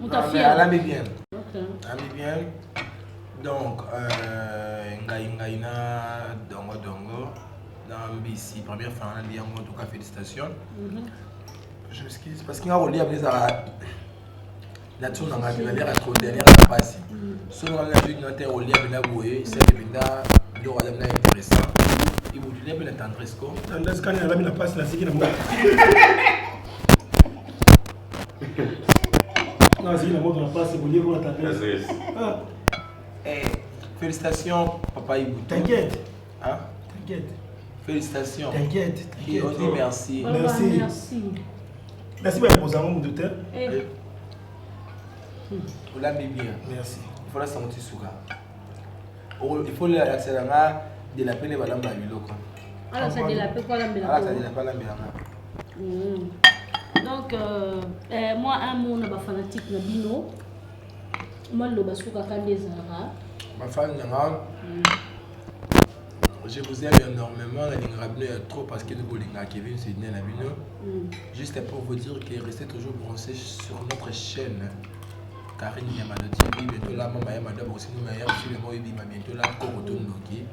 On t'a fait. Elle aime bien. OK. Elle aime bien. Donc, Ngaïna, Dongo. Dans BC, première fois, on a dit en tout cas félicitations. Je m'excuse parce qu'il y a un relié avec les arabes. La tour n'a pas l'air à trop derrière la passe. Selon la vie, notre relié avec la bouée, c'est le roi d'Amna intéressant. Il vous dit bien Tandresco. Tandresco, il a mis la passe là, c'est qui la mort. Non, c'est la mort de la passe, c'est pour dire qu'on a tapé. Félicitations, papa Ibou. T'inquiète. Hein? T'inquiète. Félicitations. T'inquiète. Et on dit merci. Merci. Merci. Merci pour poser un mot de terre. Vous l'avez bien. Merci. Il faut la sentir souka. Il faut l'accélérer de la peine et de la biloko. Alors ça de la peine quoi la biloko. Alors ça de la peine la donc moi un mot na ba fanatique na bino. Moi le basuka kandezara. Ma femme Nanga, je vous aime énormément. La trop parce que nous voulons Kevin Sidney Nabino. Juste pour vous dire que restez toujours branchés sur notre chaîne. Karine Yamado TV, bientôt là, maman Yamado aussi nous meilleurs sur le mot et bientôt là, encore retourne Loki.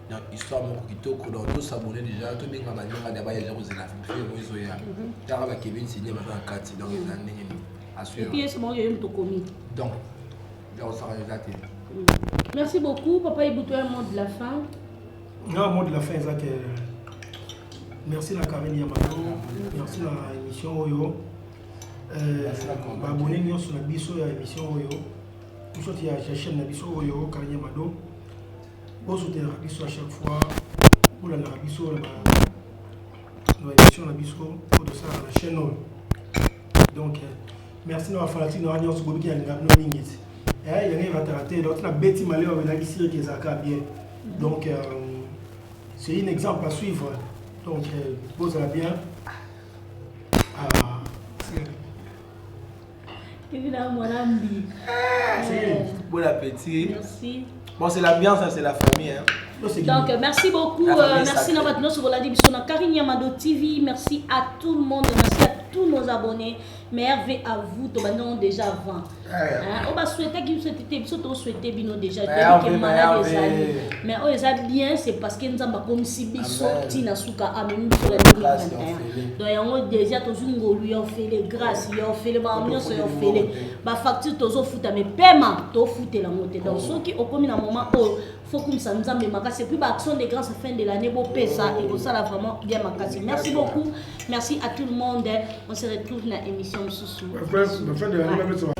Donc, histoire mon coquito, qu'on doit s'abonner déjà. Tout le monde m'a dit que d'abord, il y a des gens qui ont Kevin Sidney maintenant en 4 donc il a et puis c'est bon, il y a une tokomi. Donc, on sera exacté. Merci beaucoup, papa Iboutou, un mot de la fin. Non, mot de la fin, Zach. Merci la Karine Yamado, merci la émission Oyo. Abonnez-vous sur la biso à l'émission Oyo. Nous sommes à la chaîne Nabiso Oyo, Karine Yamado. Vous soutenez la biso à chaque fois. Vous la biso dans l'émission Nabiso, pour de ça la chaîne Oyo. Donc, merci de faire la petite noire sur Bobby qui a une minute. Il y a un raté, donc la bête malheur avec la guisserie qui est bien. Donc, c'est un exemple à suivre. Donc, pose-la bien. Évidemment, mon ami. Bon appétit. Merci. Bon, c'est l'ambiance, hein, c'est la famille. Hein. Donc, merci beaucoup. Merci Nabat Nosso Voladi Bissona Karine Yamado TV. Merci à tout le monde. Merci à tous nos abonnés. Mais Hervé, à vous, tu as déjà 20. On va souhaiter que vous souhaitez bien déjà. Mais on les a bien, c'est parce que nous avons comme si Bisso, Tina Souka, Amen, sur la 2021. Donc, on déjà tous nous ont fait les grâces, ils ont fait les ambiances, ils ont fait les factures, ils ont fait mais paiement, ils ont fait la montée. Donc, ceux qui ont commis un moment où faut que ça nous amène c'est plus action de grâce à fin de l'année beau ça et ça là vraiment bien makasi. Merci beaucoup. Merci à tout le monde. On se retrouve dans l'émission sous. Fin de l'année